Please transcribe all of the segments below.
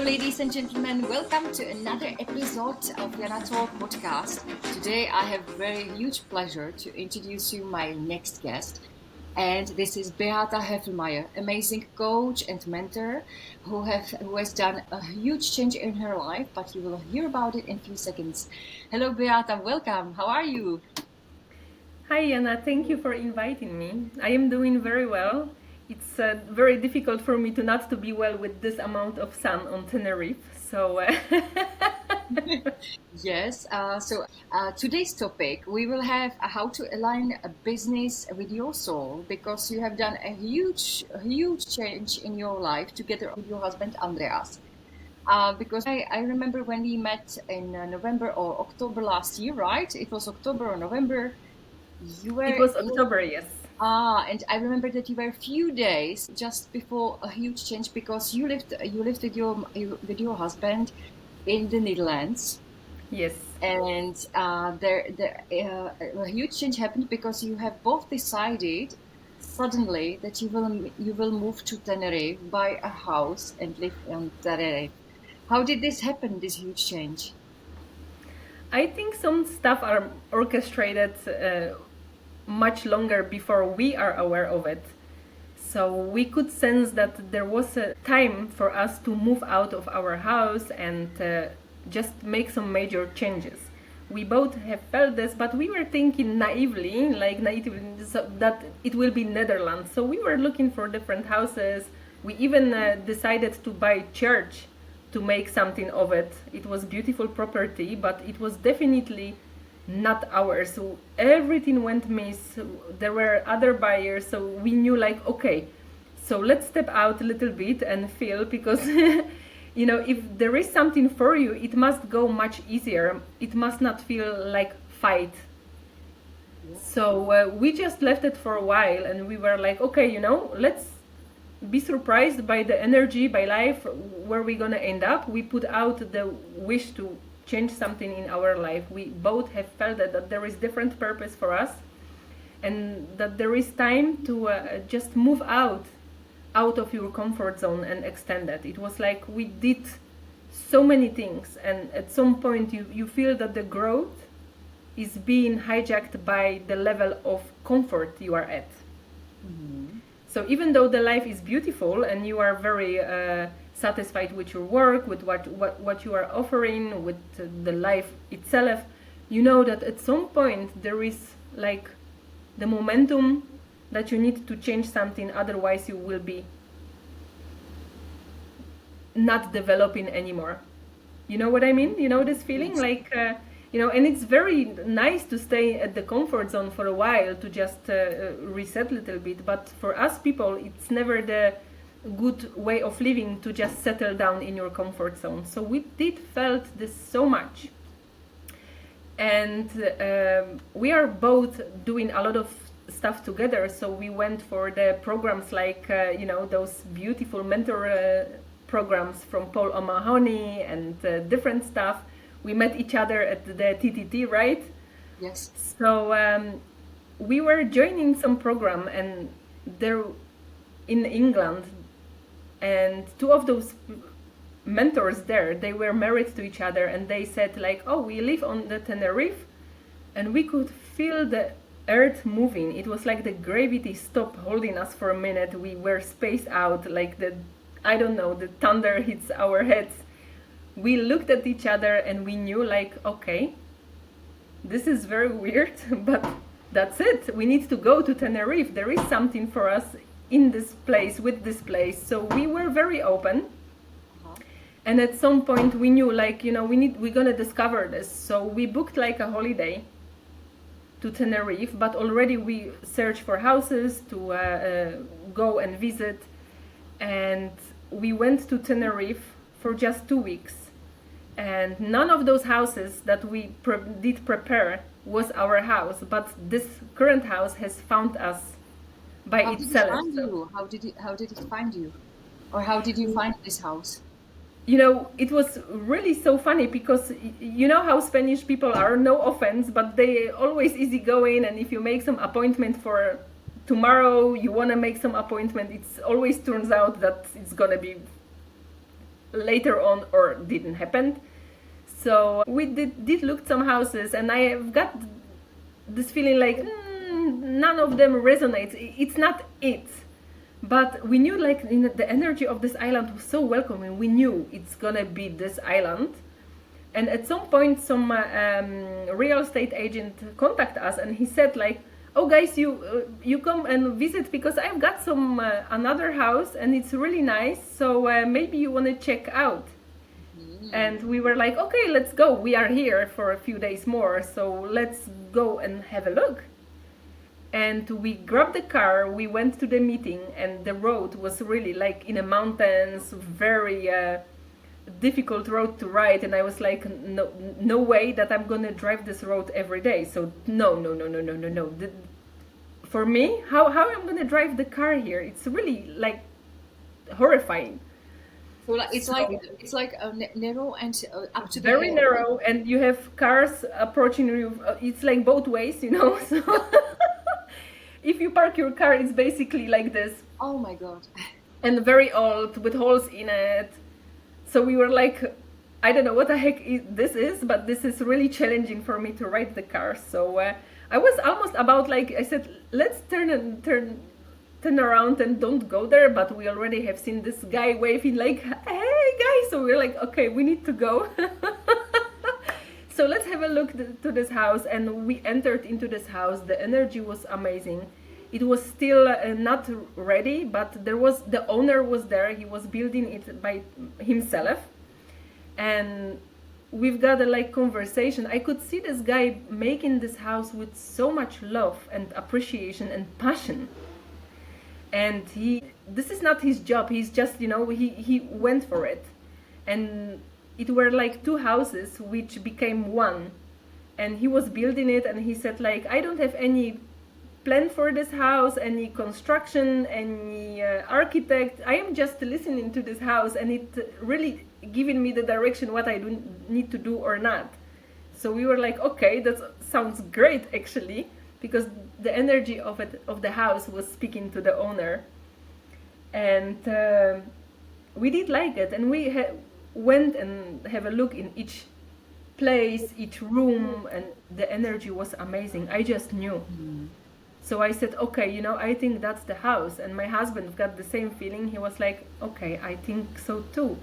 ladies and gentlemen. Welcome to another episode of Jana Talk podcast. Today, I have very huge pleasure to introduce you my next guest. And this is Beata Höfelmeyer, amazing coach and mentor who has done a huge change in her life, but you will hear about it in a few seconds. Hello, Beata. Welcome. How are you? Hi, Jana. Thank you for inviting me. I am doing very well. It's very difficult for me to be well with this amount of sun on Tenerife. So, Yes. Today's topic, we will have how to align a business with your soul, because you have done a huge change in your life together with your husband, Andreas. Because I remember when we met in November or October last year, right? It was October or November. it was October, yes. And I remember that you were a few days just before a huge change, because you lived with your husband in the Netherlands. Yes. And a huge change happened because you have both decided suddenly that you will move to Tenerife, buy a house, and live in Tenerife. How did this happen? This huge change? I think some stuff are orchestrated much longer before we are aware of it. So we could sense that there was a time for us to move out of our house and just make some major changes. We both have felt this, but we were thinking naively, that it will be Netherlands. So we were looking for different houses. We even decided to buy church to make something of it. It was beautiful property, but it was definitely not ours. So everything went miss. There were other buyers, so we knew like, okay, so let's step out a little bit and feel, because if there is something for you, it must go much easier. It must not feel like fight. So we just left it for a while, and we were like, okay, let's be surprised by the energy, by life, where we're gonna end up. We put out the wish to change something in our life. We both have felt that there is different purpose for us, and that there is time to just move out of your comfort zone and extend that. It was like we did so many things, and at some point you feel that the growth is being hijacked by the level of comfort you are at. Mm-hmm. So even though the life is beautiful and you are very satisfied with your work, with what you are offering, with the life itself, you know that at some point there is like the momentum that you need to change something, otherwise you will be not developing anymore. You know what I mean? You know this feeling? Yes. Like, and it's very nice to stay at the comfort zone for a while, to just reset a little bit. But for us people, it's never the good way of living to just settle down in your comfort zone. So we did felt this so much. And we are both doing a lot of stuff together. So we went for the programs like, those beautiful mentor programs from Paul O'Mahony and different stuff. We met each other at the TTT, right? Yes. So we were joining some program, and there in England, and two of those mentors there, they were married to each other, and they said like, oh, we live on the Tenerife, and we could feel the earth moving. It was like the gravity stopped holding us for a minute. We were spaced out, like the thunder hits our heads. We looked at each other and we knew like, okay, this is very weird, but that's it. We need to go to Tenerife. There is something for us in this place, with this place. So we were very open. And at some point we knew like, we're gonna discover this. So we booked like a holiday to Tenerife, but already we searched for houses to go and visit. And we went to Tenerife for just 2 weeks. And none of those houses that we did prepare was our house, but this current house has found us by itself. How did it find you? How did it find you? Or how did you find this house? It was really so funny, because you know how Spanish people are, no offense, but they always easygoing, and if you make some appointment for tomorrow, you want to make some appointment, it always turns out that it's gonna be later on or didn't happen. So we did look some houses, and I have got this feeling like none of them resonates. It's not it. But we knew like the energy of this island was so welcoming. We knew it's gonna be this island. And at some point, some real estate agent contact us, and he said like, "Oh guys, you come and visit because I've got some another house and it's really nice. So maybe you want to check out." And we were like, "Okay, let's go. We are here for a few days more, so let's go and have a look." And we grabbed the car. We went to the meeting, and the road was really like in the mountains, very. Difficult road to ride, and I was like, no way that I'm gonna drive this road every day. So no. For me, how I'm gonna drive the car here? It's really like horrifying. So like, it's like narrow and up to the Very hill. narrow, and you have cars approaching you. It's like both ways, you know. So if you park your car, it's basically like this, Oh my God. and very old with holes in it. So we were like, I don't know what the heck this is, but this is really challenging for me to ride the car. So I was almost about like, I said, let's turn around and don't go there. But we already have seen this guy waving like, hey guys. So we're like, okay, we need to go. So let's have a look to this house. And we entered into this house. The energy was amazing. It was still not ready, but the owner was there. He was building it by himself, and we've got a like conversation. I could see this guy making this house with so much love and appreciation and passion. And this is not his job. He's just, he went for it. And it were like two houses which became one. And he was building it, and he said like, I don't have any plan for this house, any construction, any architect. I am just listening to this house, and it really giving me the direction what I do need to do or not. So we were like, okay, that sounds great actually, because the energy of the house was speaking to the owner. And we did like it, and we went and have a look in each place, each room, and the energy was amazing. I just knew. So I said, okay, I think that's the house. And my husband got the same feeling. He was like, okay, I think so too.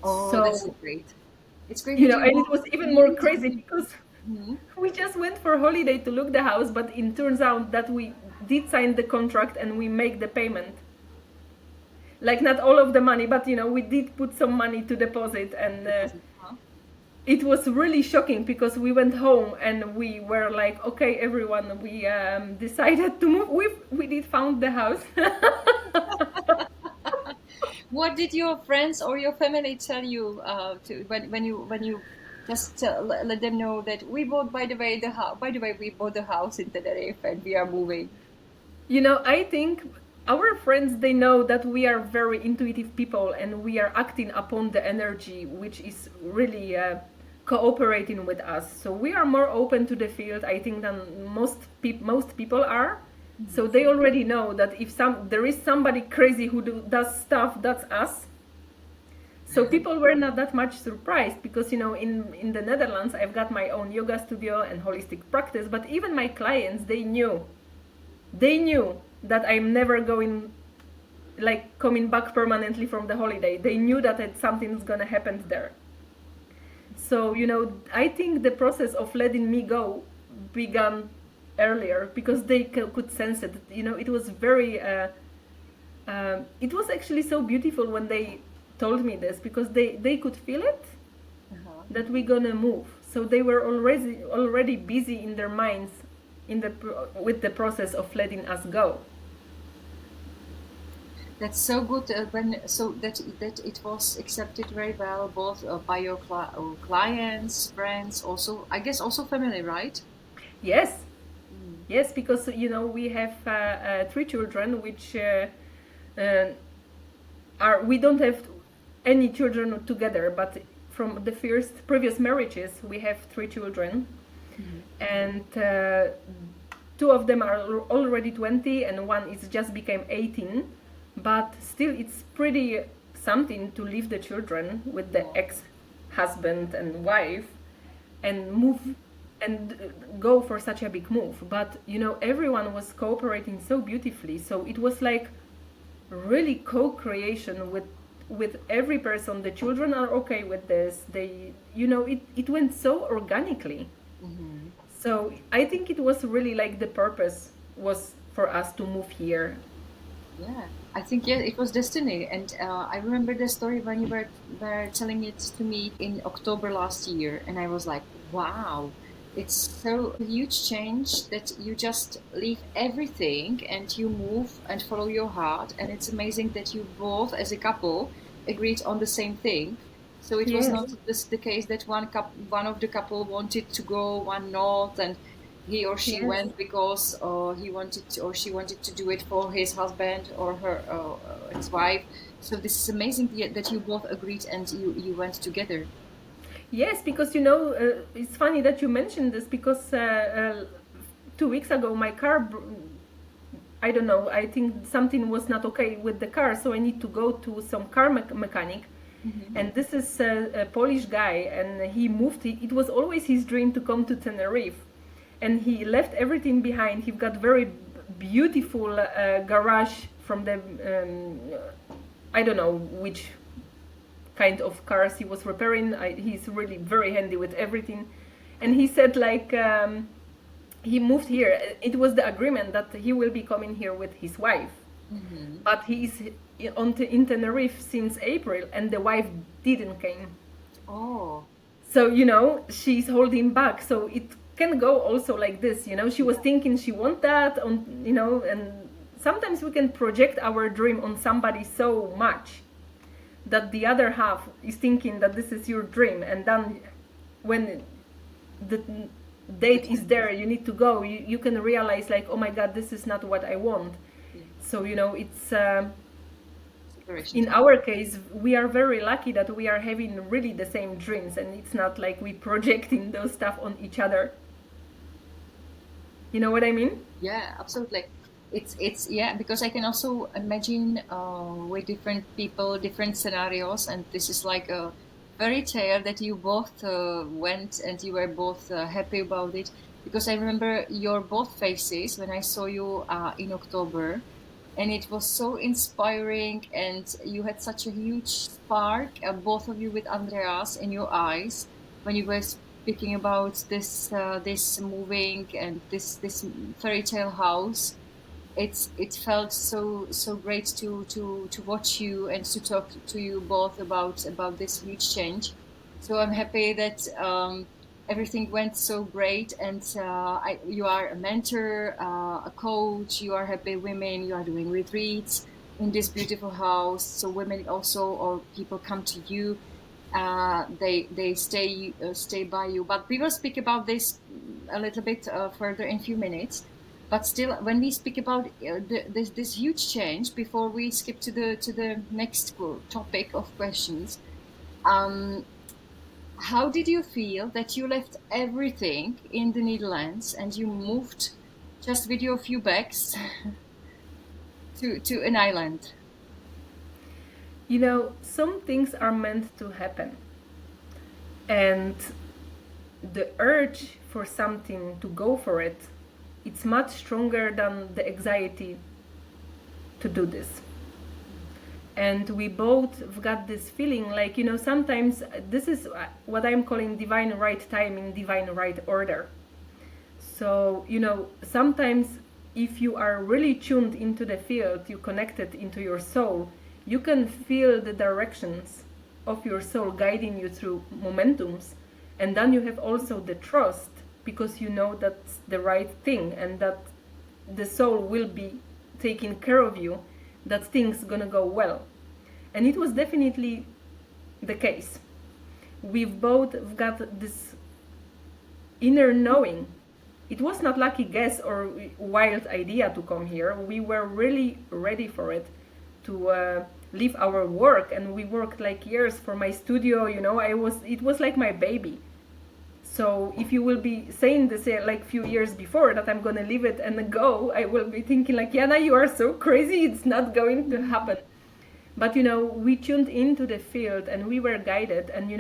Oh, so, that's great. It's great. and it was even more crazy because we just went for holiday to look the house, but it turns out that we did sign the contract and we make the payment. Like not all of the money, but we did put some money to deposit, and it was really shocking because we went home and we were like, okay, everyone, we decided to move. We did found the house. What did your friends or your family tell you when you just let them know that we bought, by the way, we bought the house in Tenerife and we are moving? I think our friends, they know that we are very intuitive people and we are acting upon the energy which is really cooperating with us. So we are more open to the field, I think, than most people are. So they already know that if there is somebody crazy who does stuff, that's us. So people were not that much surprised because, in the Netherlands, I've got my own yoga studio and holistic practice, but even my clients, they knew that I'm never coming back permanently from the holiday. They knew that something's gonna happen there. So, I think the process of letting me go began earlier because they could sense it. It was very, it was actually so beautiful when they told me this because they could feel it, that we're gonna move. So they were already busy in their minds with the process of letting us go. That's so good that it was accepted very well, both by your clients, friends, also I guess also family, right? Yes, yes, because we have 3 children, which we don't have any children together, but from the previous marriages we have 3 children, and 2 of them are already 20, and one is just became 18. But still, it's pretty something to leave the children with the ex-husband and wife and move and go for such a big move. But everyone was cooperating so beautifully, so it was like really co-creation with every person. The children are okay with this. They, it went so organically. So I think it was really like the purpose was for us to move here. Yeah, I think it was destiny, and I remember the story when you were telling it to me in October last year, and I was like, wow, it's so a huge change that you just leave everything and you move and follow your heart, and it's amazing that you both, as a couple, agreed on the same thing. So it was Yes. not the case that one of the couple wanted to go, one not, and he or she Yes. went because he wanted to, or she wanted to do it for his husband or her ex-wife. So this is amazing that you both agreed and you went together. Yes, because it's funny that you mentioned this because 2 weeks ago my car, I don't know, I think something was not okay with the car, so I need to go to some car mechanic. And this is a Polish guy, and he moved. It was always his dream to come to Tenerife, and he left everything behind. He got very beautiful garage from the I don't know which kind of cars he was repairing. He's really very handy with everything, and he said like he moved here. It was the agreement that he will be coming here with his wife, but he is in Tenerife since April, and the wife didn't came. Oh, So she's holding back. So it can go also like this. She was thinking she want that on and sometimes we can project our dream on somebody so much that the other half is thinking that this is your dream, and then when the date is there, you need to go, you can realize like, oh my god, this is not what I want. So it's in our case we are very lucky that we are having really the same dreams, and it's not like we projecting those stuff on each other. You know what I mean? yeah, absolutely. It's yeah, because I can also imagine with different people, different scenarios, and this is like a fairy tale that you both went and you were both happy about it. Because I remember your both faces when I saw you in October, and it was so inspiring, and you had such a huge spark, both of you with Andreas in your eyes when you were speaking about this moving and this fairy tale house. It felt so great to watch you and to talk to you both about this huge change. So I'm happy that everything went so great, and you are a mentor, a coach, you are happy women, you are doing retreats in this beautiful house. So women also, or people come to you, they stay by you. But we will speak about this a little bit further in a few minutes. But still, when we speak about this huge change, before we skip to the next topic of questions, how did you feel that you left everything in the Netherlands and you moved just with your few bags to an island? Some things are meant to happen, and the urge for something to go for it, it's much stronger than the anxiety to do this. And we both got this feeling like, sometimes this is what I'm calling divine right timing, divine right order. So sometimes if you are really tuned into the field, you connected into your soul, you can feel the directions of your soul guiding you through momentums. And then you have also the trust, because that's the right thing, and that the soul will be taking care of you, that things gonna go well. And it was definitely the case. We've both got this inner knowing. It was not lucky guess or wild idea to come here. We were really ready for it, to leave our work, and we worked like years for my studio. It was like my baby. So if you will be saying this like few years before that I'm gonna leave it and go, I will be thinking like, Jana, you are so crazy, it's not going to happen. But we tuned into the field and we were guided. And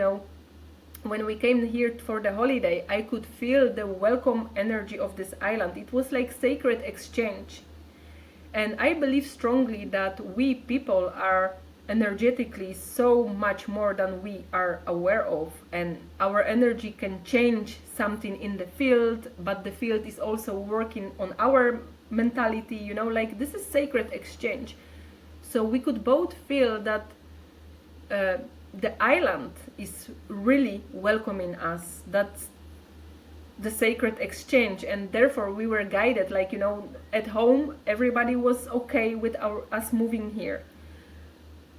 when we came here for the holiday, I could feel the welcome energy of this island. It was like sacred exchange. And I believe strongly that we people are energetically so much more than we are aware of, and our energy can change something in the field, but the field is also working on our mentality, like this is sacred exchange. So we could both feel that the island is really welcoming us. That's the sacred exchange, and therefore we were guided, like at home everybody was okay with us moving here.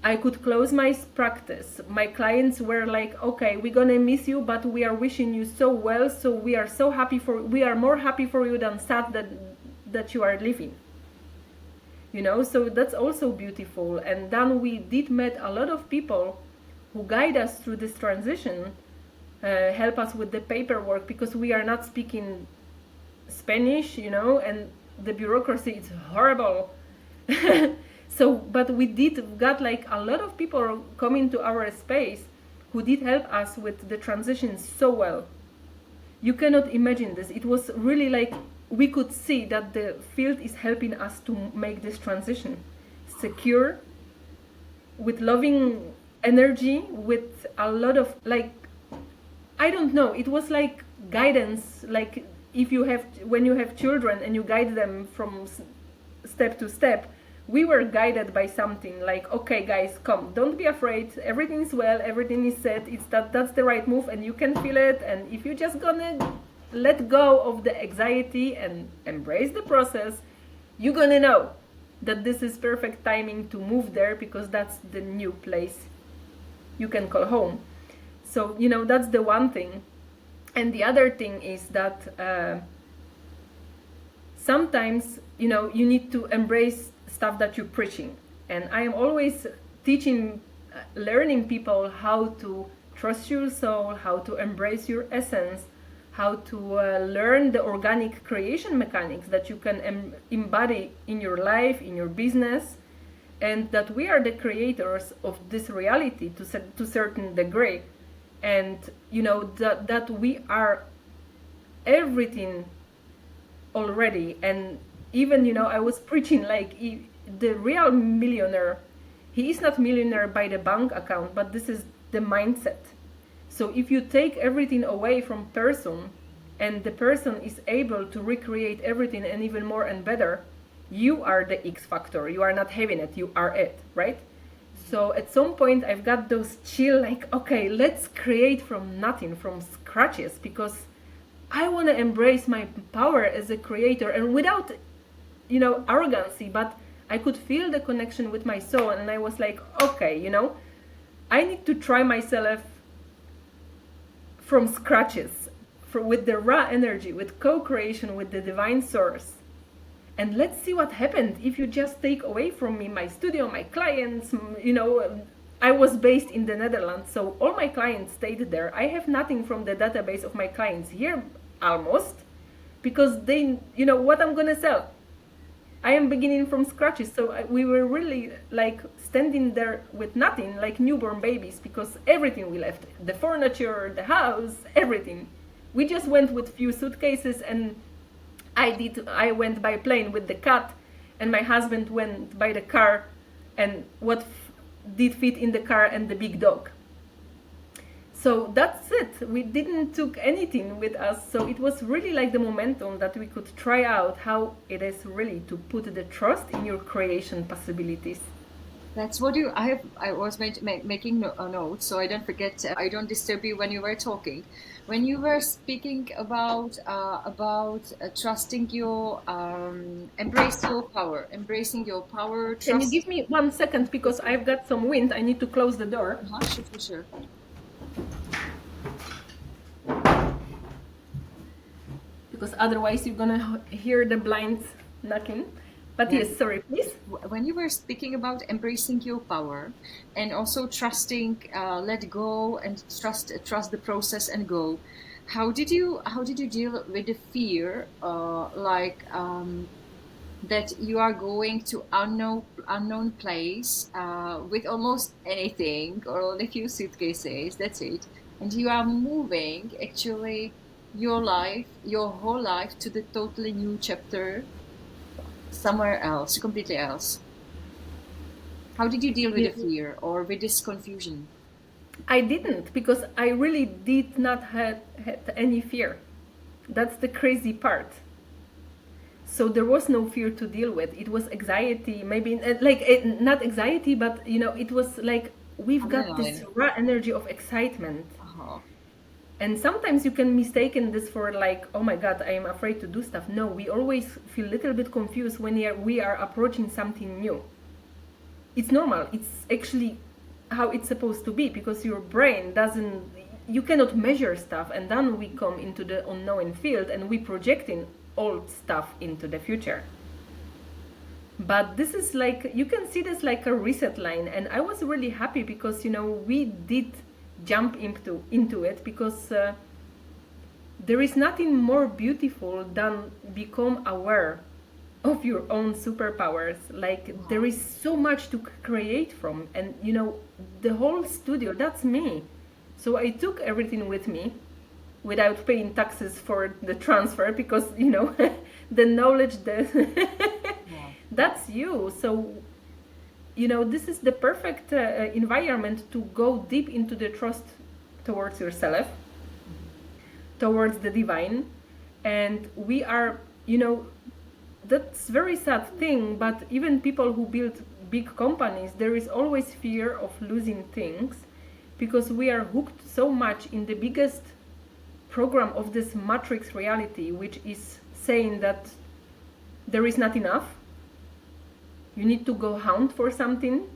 I could close my practice. My clients were like, okay, we're gonna miss you, but we are wishing you so well, so we are more happy for you than sad that you are leaving. So that's also beautiful. And then we did meet a lot of people who guide us through this transition, help us with the paperwork, because we are not speaking Spanish, and the bureaucracy is horrible. So, but we got like a lot of people coming to our space who did help us with the transition so well. You cannot imagine this. It was really like we could see that the field is helping us to make this transition secure, with loving energy, with a lot of I don't know, it was like guidance, like when you have children and you guide them from step to step. We were guided by something like, okay guys, come, don't be afraid, everything's well, everything is set, that's the right move, and you can feel it. And if you're just gonna let go of the anxiety and embrace the process, you're gonna know that this is perfect timing to move there, because that's the new place you can call home. So that's the one thing. And the other thing is that sometimes you need to embrace stuff that you're preaching. And I am always teaching, learning people how to trust your soul, how to embrace your essence, how to learn the organic creation mechanics that you can embody in your life, in your business, and that we are the creators of this reality to certain degree. And that we are everything already. And even I was preaching like the real millionaire, he is not millionaire by the bank account, but this is the mindset. So if you take everything away from person, and the person is able to recreate everything and even more and better, you are the X factor. You are not having it, you are it, right? So at some point I've got those chill, like, okay, let's create from nothing, from scratches, because I want to embrace my power as a creator, and without arrogancy, but I could feel the connection with my soul. And I was like, okay, I need to try myself from scratches, with the raw energy, with co-creation with the divine source. And let's see what happened if you just take away from me my studio, my clients. I was based in the Netherlands, so all my clients stayed there. I have nothing from the database of my clients here, almost, because they, what I'm gonna sell. I am beginning from scratches. So we were really like standing there with nothing, like newborn babies, because everything we left, the furniture, the house, everything. We just went with few suitcases, and I went by plane with the cat, and my husband went by the car, and what did fit in the car, and the big dog. So that's it. We didn't took anything with us. So it was really like the momentum that we could try out how it is really to put the trust in your creation possibilities. That's what I was making a note, so I don't forget. I don't disturb you when you were talking. When you were speaking about trusting your embracing your power. Can you give me 1 second, because I've got some wind. I need to close the door. Sure, for sure. Because otherwise you're gonna hear the blinds knocking. But yes, sorry, please. When you were speaking about embracing your power and also trusting, let go and trust the process and go, how did you deal with the fear, that you are going to unknown place with almost anything or only a few suitcases. That's it, and you are moving actually your whole life to the totally new chapter somewhere else, completely else. How did you deal with the You- fear or with this confusion? I didn't, because I really did not had any fear. That's the crazy part. So there was no fear to deal with. It was anxiety, maybe like not anxiety, but it was like we've got this Adrenaline. raw energy of excitement. Uh-huh. And sometimes you can mistaken this for like, oh my god, I am afraid to do stuff. No, we always feel a little bit confused when we are approaching something new. It's normal. It's actually how it's supposed to be, because your brain doesn't, you cannot measure stuff, and then we come into the unknown field and we projecting old stuff into the future. But this is like, you can see this like a reset line, and I was really happy because we did jump into it, because there is nothing more beautiful than become aware of your own superpowers. Like there is so much to create from, and the whole studio, that's me. So I took everything with me without paying taxes for the transfer, because the knowledge that Yeah. that's you. So this is the perfect environment to go deep into the trust towards yourself, towards the divine. And we are, that's very sad thing, but even people who build big companies, there is always fear of losing things, because we are hooked so much in the biggest program of this matrix reality, which is saying that there is not enough. You need to go hunt for something.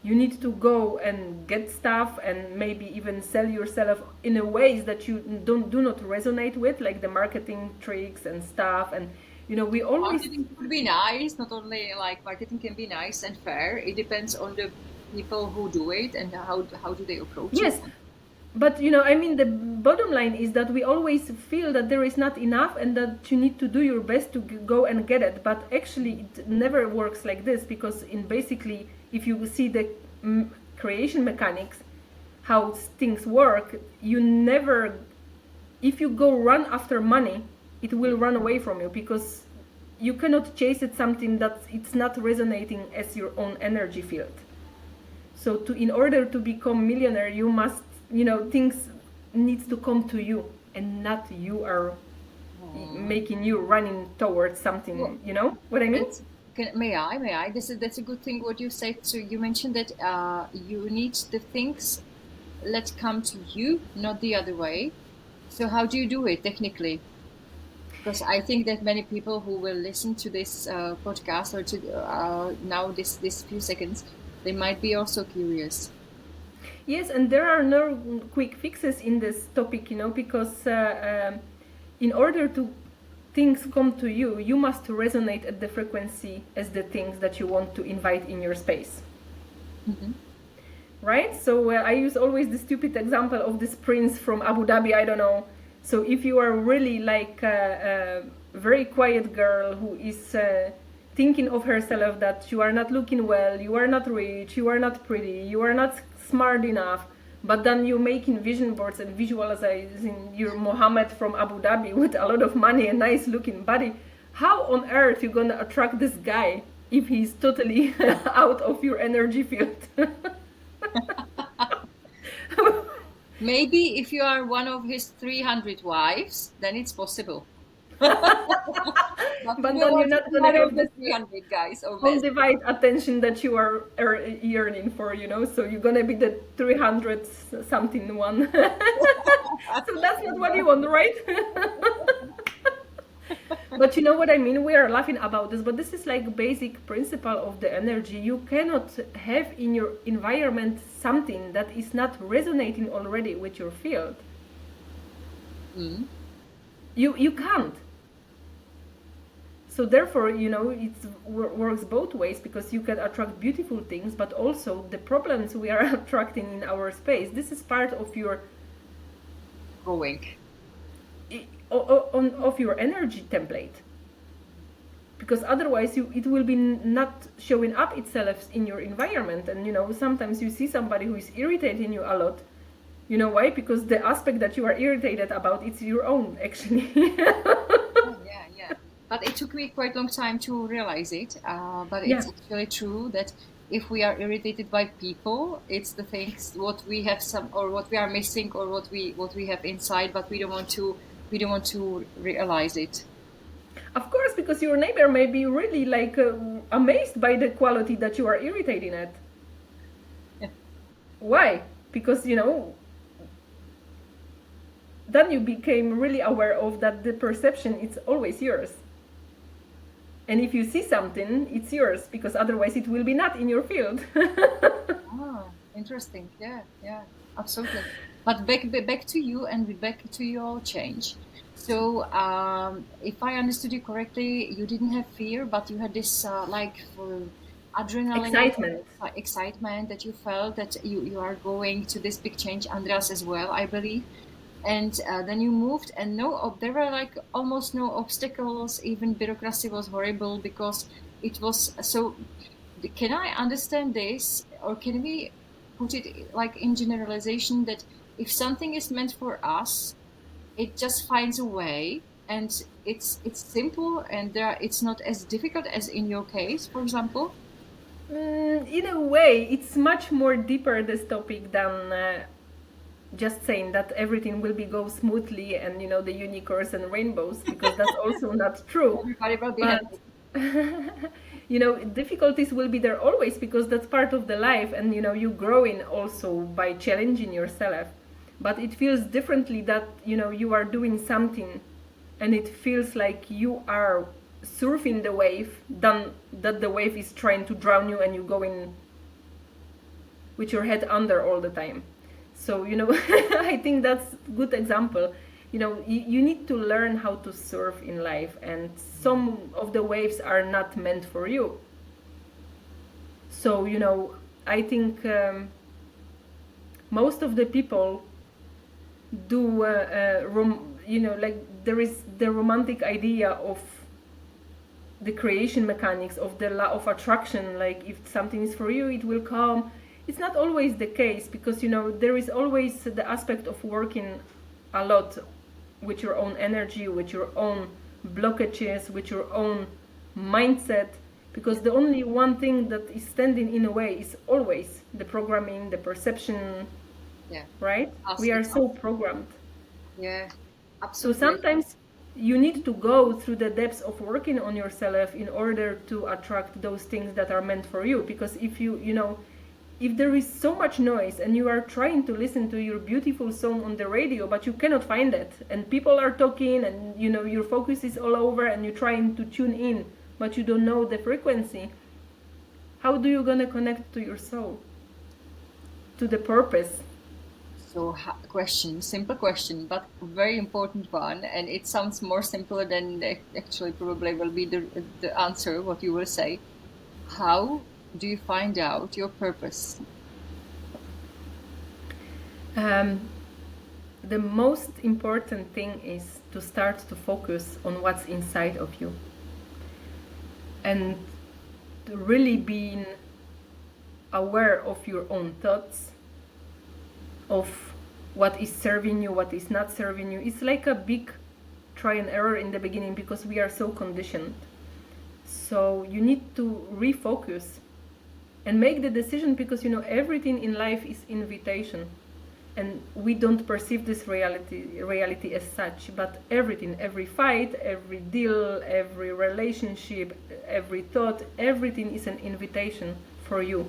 You need to go and get stuff, and maybe even sell yourself in a ways that you do not resonate with, like the marketing tricks and stuff. And we always, Marketing could be nice, not only like marketing can be nice and fair. It depends on the people who do it and how do they approach it. yes, but I mean, the bottom line is that we always feel that there is not enough, and that you need to do your best to go and get it. But actually it never works like this, because in basically, if you see the creation mechanics, how things work, you never, if you go run after money, it will run away from you, because you cannot chase it something that it's not resonating as your own energy field. So in order to become millionaire, you must, things needs to come to you, and not you are making you running towards something. Well, You know what I mean? may I? That's a good thing what you said. So you mentioned that you need the things that come to you, not the other way. So how do you do it technically? Because I think that many people who will listen to this podcast or to now this few seconds, they might be also curious. Yes, and there are no quick fixes in this topic, because in order to things come to you, you must resonate at the frequency as the things that you want to invite in your space. Mm-hmm. Right? So I use always the stupid example of this prince from Abu Dhabi. I don't know. So if you are really like a very quiet girl who is thinking of herself that you are not looking well, you are not rich, you are not pretty, you are not smart enough, but then you're making vision boards and visualizing your Mohammed from Abu Dhabi with a lot of money and nice looking body, how on earth you gonna attract this guy if he's totally out of your energy field? Maybe if you are one of his 300 wives, then it's possible. But But you then you're want to not be gonna one of have the this 300 guys or less. undivided attention that you are yearning for, so you're gonna be the 300 something one. So that's not what you want, right? But you know what I mean? We are laughing about this, but this is like basic principle of the energy. You cannot have in your environment something that is not resonating already with your field. Mm. You can't. So therefore, it works both ways, because you can attract beautiful things, but also the problems we are attracting in our space. This is part of your Going. of your energy template. because otherwise it will be not showing up itself in your environment. And sometimes you see somebody who is irritating you a lot. You know why? Because the aspect that you are irritated about, it's your own, actually. Oh, yeah. But it took me quite a long time to realize it. But Yeah. it's actually true that if we are irritated by people, it's the things what we have or what we are missing or what we have inside, but we don't want to realize it. Of course, because your neighbor may be really like amazed by the quality that you are irritating at. Yeah. Why? Because then you became really aware of that the perception is always yours. And if you see something, it's yours, because otherwise it will be not in your field. Ah, interesting. Yeah, absolutely. But back to you and back to your change. So, if I understood you correctly, you didn't have fear, but you had this like adrenaline, Excitement. excitement that you felt that you are going to this big change. Andreas as well, I believe. And then you moved, and there were like almost no obstacles. Even bureaucracy was horrible because it was so. Can I understand this, or can we put it like in generalization that if something is meant for us, it just finds a way, and it's simple, and it's not as difficult as in your case, for example. In a way, it's much more deeper this topic than just saying that everything will be go smoothly and the unicorns and rainbows, because that's also not true. Everybody will be But happy. difficulties will be there always, because that's part of the life, and you growing also by challenging yourself. But it feels differently that you are doing something, and it feels like you are surfing the wave than that the wave is trying to drown you and you going with your head under all the time. So I think that's a good example. You need to learn how to surf in life, and some of the waves are not meant for you. So I think most of the people do like there is the romantic idea of the creation mechanics of the law of attraction, like if something is for you it will come. It's not always the case, because there is always the aspect of working a lot with your own energy, with your own blockages, with your own mindset, because the only one thing that is standing in a way is always the programming, the perception. Yeah. Right? We are so programmed. Yeah, So absolutely. sometimes you need to go through the depths of working on yourself in order to attract those things that are meant for you. Because if there is so much noise and you are trying to listen to your beautiful song on the radio, but you cannot find it, and people are talking, and your focus is all over, and you're trying to tune in, but you don't know the frequency, how do you gonna connect to your soul, to the purpose? So, simple question, but very important one, and it sounds more simpler than actually probably will be the answer, what you will say. How do you find out your purpose? The most important thing is to start to focus on what's inside of you, and to really being aware of your own thoughts, of what is serving you, what is not serving you. It's like a big try and error in the beginning, because we are so conditioned. So you need to refocus and make the decision, because everything in life is invitation, and we don't perceive this reality as such. But everything, every fight, every deal, every relationship, every thought, everything is an invitation for you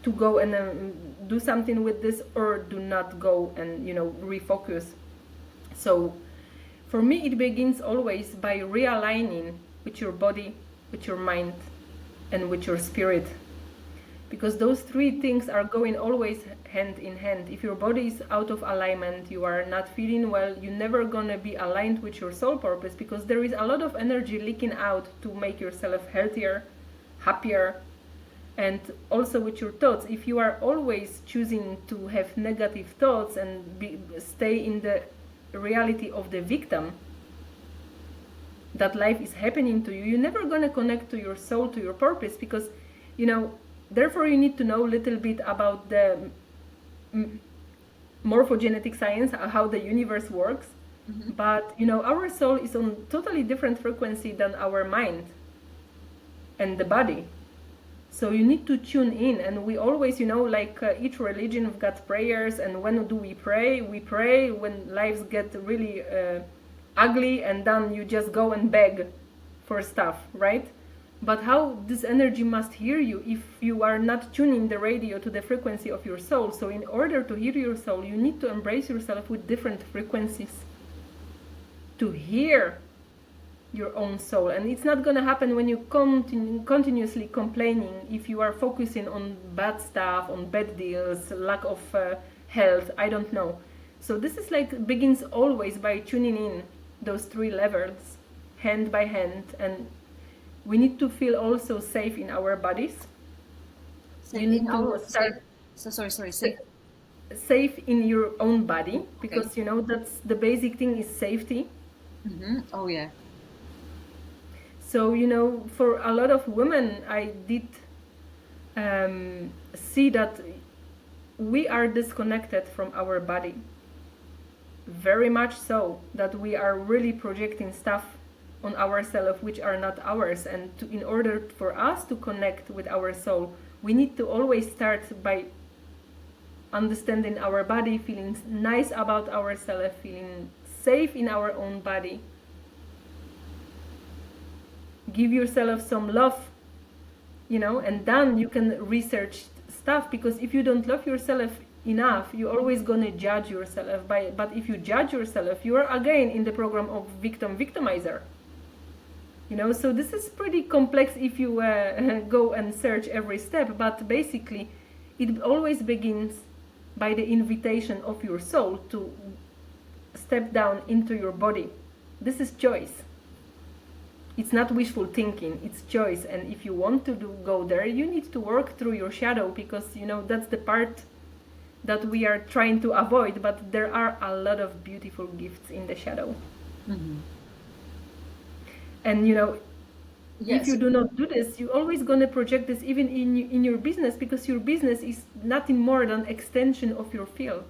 to go and do something with this, or do not go and refocus. So for me it begins always by realigning with your body, with your mind, and with your spirit, because those three things are going always hand in hand. If your body is out of alignment, you are not feeling well, you're never gonna be aligned with your soul purpose, because there is a lot of energy leaking out to make yourself healthier, happier. And also with your thoughts, if you are always choosing to have negative thoughts and stay in the reality of the victim, that life is happening to you, you're never going to connect to your soul, to your purpose, because, you know, therefore you need to know a little bit about the morphogenetic science, how the universe works. But, you know, our soul is on totally different frequency than our mind and the body. So you need to tune in, and we always, you know, like each religion we've got prayers, and when do we pray? We pray when lives get really ugly, and then you just go and beg for stuff, right? But how this energy must hear you if you are not tuning the radio to the frequency of your soul. So in order to hear your soul, you need to embrace yourself with different frequencies to hear your own soul. And it's not going to happen when you continuously complaining, if you are focusing on bad stuff, on bad deals, lack of health, I don't know. So this is like begins always by tuning in those three levels hand by hand, and we need to feel also safe in our bodies. You need to start safe in your own body, because you know that's the basic thing is safety. Oh yeah. So, you know, for a lot of women, I did see that we are disconnected from our body. Very much so, that we are really projecting stuff on ourselves which are not ours. And in order for us to connect with our soul, we need to always start by understanding our body, feeling nice about ourselves, feeling safe in our own body. Give yourself some love, you know, and then you can research stuff, because if you don't love yourself enough, you're always gonna judge yourself but if you judge yourself, you are again in the program of victimizer, you know. So this is pretty complex if you go and search every step, but basically it always begins by the invitation of your soul to step down into your body. This is choice. It's not wishful thinking, it's choice. And if you want to go there, you need to work through your shadow, because, you know, that's the part that we are trying to avoid. But there are a lot of beautiful gifts in the shadow. And, you know, if you do not do this, you're always going to project this even in your business, because your business is nothing more than extension of your field.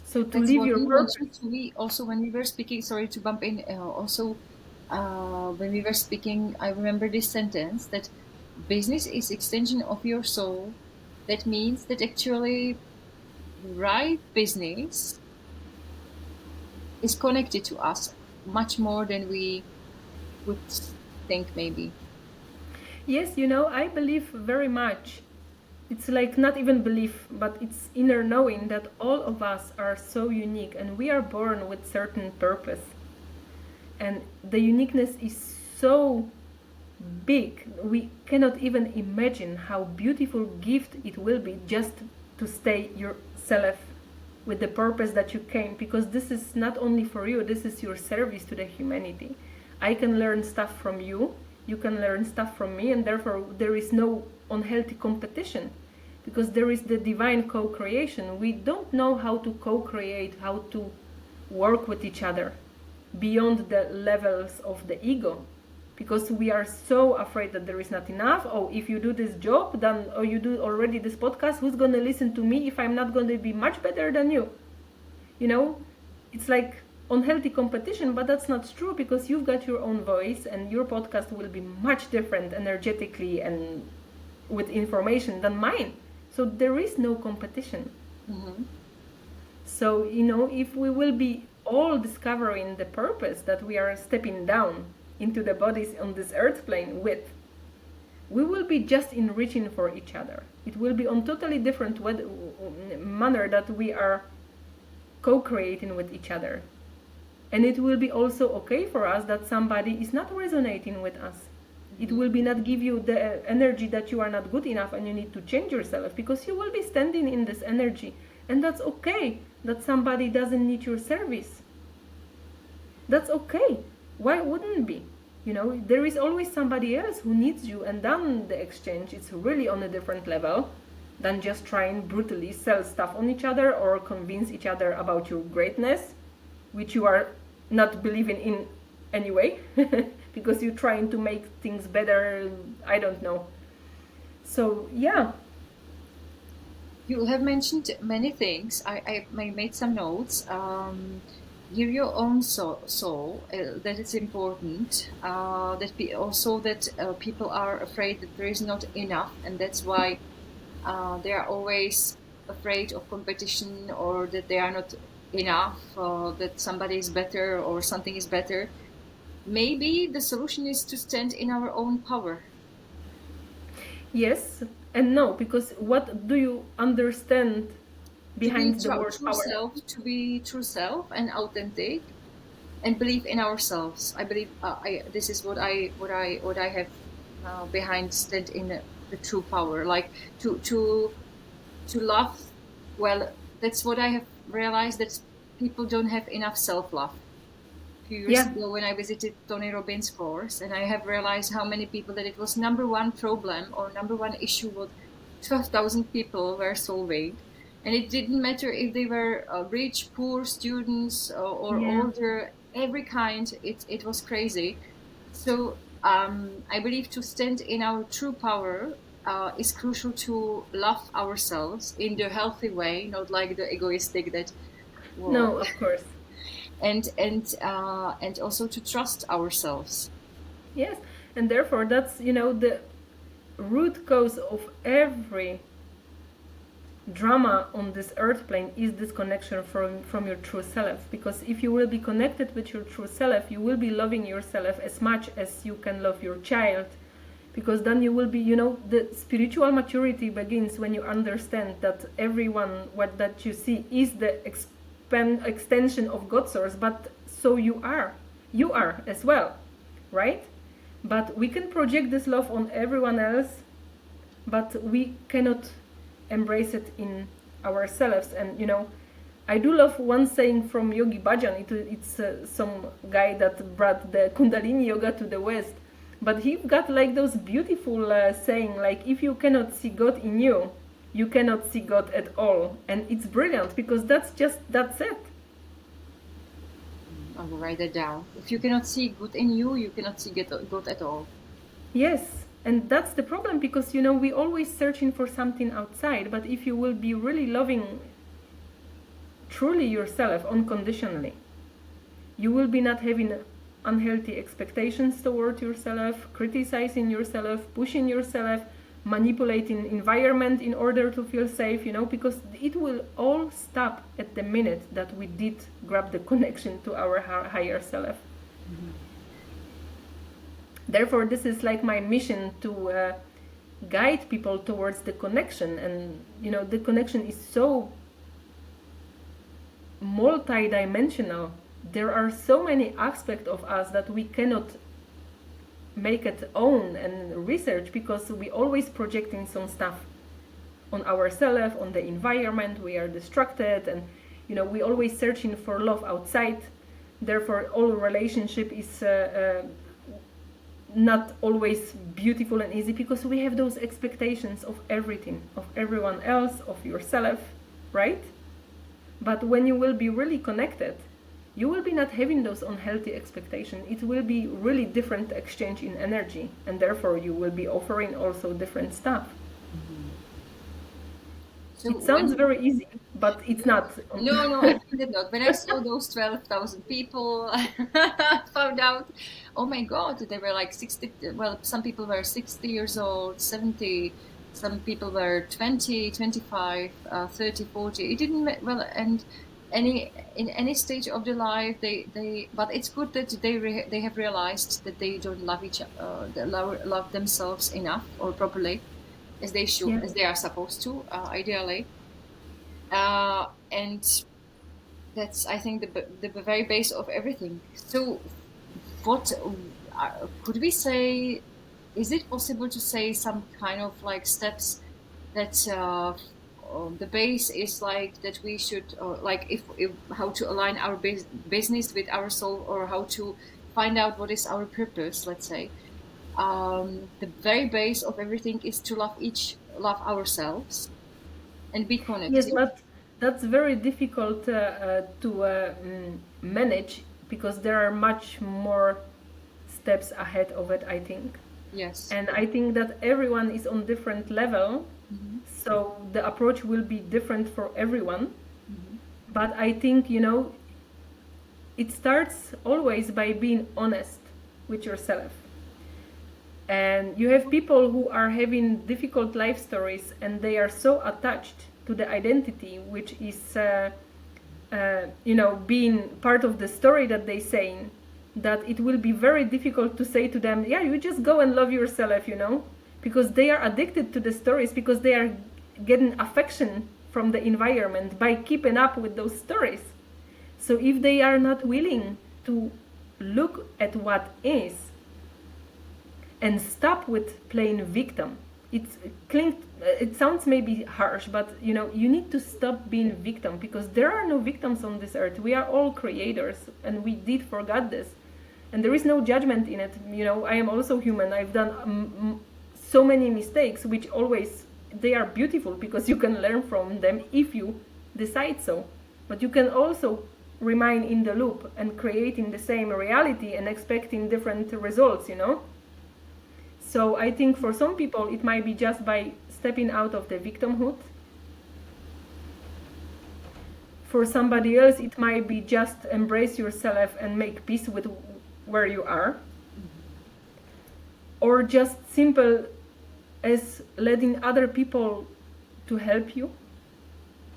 So to That's live what your we purpose. we also, when we were speaking, sorry to bump in, when we were speaking, I remember this sentence, that business is extension of your soul. That means that actually right business is connected to us much more than we would think, maybe. Yes, you know, I believe very much. It's like not even belief, but it's inner knowing that all of us are so unique, and we are born with certain purpose. And the uniqueness is so big, we cannot even imagine how beautiful gift it will be just to stay yourself with the purpose that you came, because this is not only for you, this is your service to the humanity. I can learn stuff from you, you can learn stuff from me, and therefore there is no unhealthy competition, because there is the divine co-creation. We don't know how to co-create, how to work with each other beyond the levels of the ego, because we are so afraid that there is not enough. Oh, if you do this job, then, or you do already this podcast, who's going to listen to me if I'm not going to be much better than you? You know, it's like unhealthy competition, but that's not true, because you've got your own voice, and your podcast will be much different energetically and with information than mine. So there is no competition. So, you know, if we will be all discovering the purpose that we are stepping down into the bodies on this earth plane with, we will be just enriching for each other. It will be on totally different manner that we are co-creating with each other. And it will be also okay for us that somebody is not resonating with us. It will be not give you the energy that you are not good enough and you need to change yourself, because you will be standing in this energy. And that's okay that somebody doesn't need your service. That's okay. Why wouldn't it be? You know, there is always somebody else who needs you, and then the exchange is really on a different level than just trying brutally sell stuff on each other or convince each other about your greatness, which you are not believing in anyway, because you're trying to make things better. I don't know. So yeah. You have mentioned many things. I made some notes. Hear your own soul. That is important. Also that people are afraid that there is not enough, and that's why they are always afraid of competition, or that they are not enough, that somebody is better or something is better. Maybe the solution is to stand in our own power. Yes and no, because what do you understand To be behind the word true power? self, to be true self and authentic, and believe in ourselves. I believe this is what I have behind stand in the true power, like to love. Well, that's what I have realized, that people don't have enough self-love. A few years Yeah. ago when I visited Tony Robbins' course, and I have realized how many people that it was number one problem or number one issue what 12,000 people were solving. And it didn't matter if they were rich, poor, students, or Yeah. older, every kind. It was crazy. So I believe to stand in our true power is crucial, to love ourselves in the healthy way, not like the egoistic that, well, No, of course. and also to trust ourselves. Yes, and therefore that's the root cause of every drama on this earth plane is this connection from your true self. Because if you will be connected with your true self, you will be loving yourself as much as you can love your child. Because then you will be, the spiritual maturity begins when you understand that everyone what that you see is the extension of God source, but so you are as well, right? But we can project this love on everyone else, but we cannot embrace it in ourselves. And I do love one saying from Yogi Bhajan. It's some guy that brought the Kundalini yoga to the West, but he got like those beautiful saying, like, if you cannot see God in you, you cannot see God at all. And it's brilliant, because that's it. I will write that down. If you cannot see good in you, you cannot see good at all. Yes, and that's the problem, because we always searching for something outside. But if you will be really loving truly yourself unconditionally, you will be not having unhealthy expectations toward yourself, criticizing yourself, pushing yourself, manipulating environment in order to feel safe, because it will all stop at the minute that we did grab the connection to our higher self. Mm-hmm. Therefore, this is like my mission to guide people towards the connection. And the connection is so multi-dimensional. There are so many aspects of us that we cannot make it own and research, because we always projecting some stuff on ourselves, on the environment. We are distracted, and we always searching for love outside. Therefore, all relationship is not always beautiful and easy, because we have those expectations of everything, of everyone else, of yourself, right? But when you will be really connected, you will be not having those unhealthy expectations. It will be really different exchange in energy, and therefore you will be offering also different stuff. Mm-hmm. So It sounds very easy, but it's not. no, I did not. When I saw those 12,000 people, I found out, oh my God, they were like 60. Well, some people were 60 years old, 70. Some people were 20, 25, 30, 40. It didn't, well, and in any stage of their life, but it's good that they have realized that they don't love love themselves enough or properly as they should, Yeah. as they are supposed to, ideally. And that's, I think, the very base of everything. So what could we say, is it possible to say some kind of like steps that the base is like that we should, like if how to align our business with our soul, or how to find out what is our purpose, let's say. The very base of everything is to love ourselves and be Yes, connected. but that's very difficult to manage, because there are much more steps ahead of it, I think. Yes. And I think that everyone is on different level, so the approach will be different for everyone. But I think, it starts always by being honest with yourself. And you have people who are having difficult life stories and they are so attached to the identity, which is, being part of the story that they saying, that it will be very difficult to say to them, yeah, you just go and love yourself, because they are addicted to the stories, because they are getting affection from the environment by keeping up with those stories. So if they are not willing to look at what is and stop with playing victim, it sounds maybe harsh, but you need to stop being victim, because there are no victims on this earth. We are all creators, and we did forget this, and there is no judgment in it. I am also human. I've done so many mistakes, which always they are beautiful, because you can learn from them if you decide so. But you can also remain in the loop and creating the same reality and expecting different results. So I think for some people it might be just by stepping out of the victimhood. For somebody else it might be just embrace yourself and make peace with where you are. Or just simple as letting other people to help you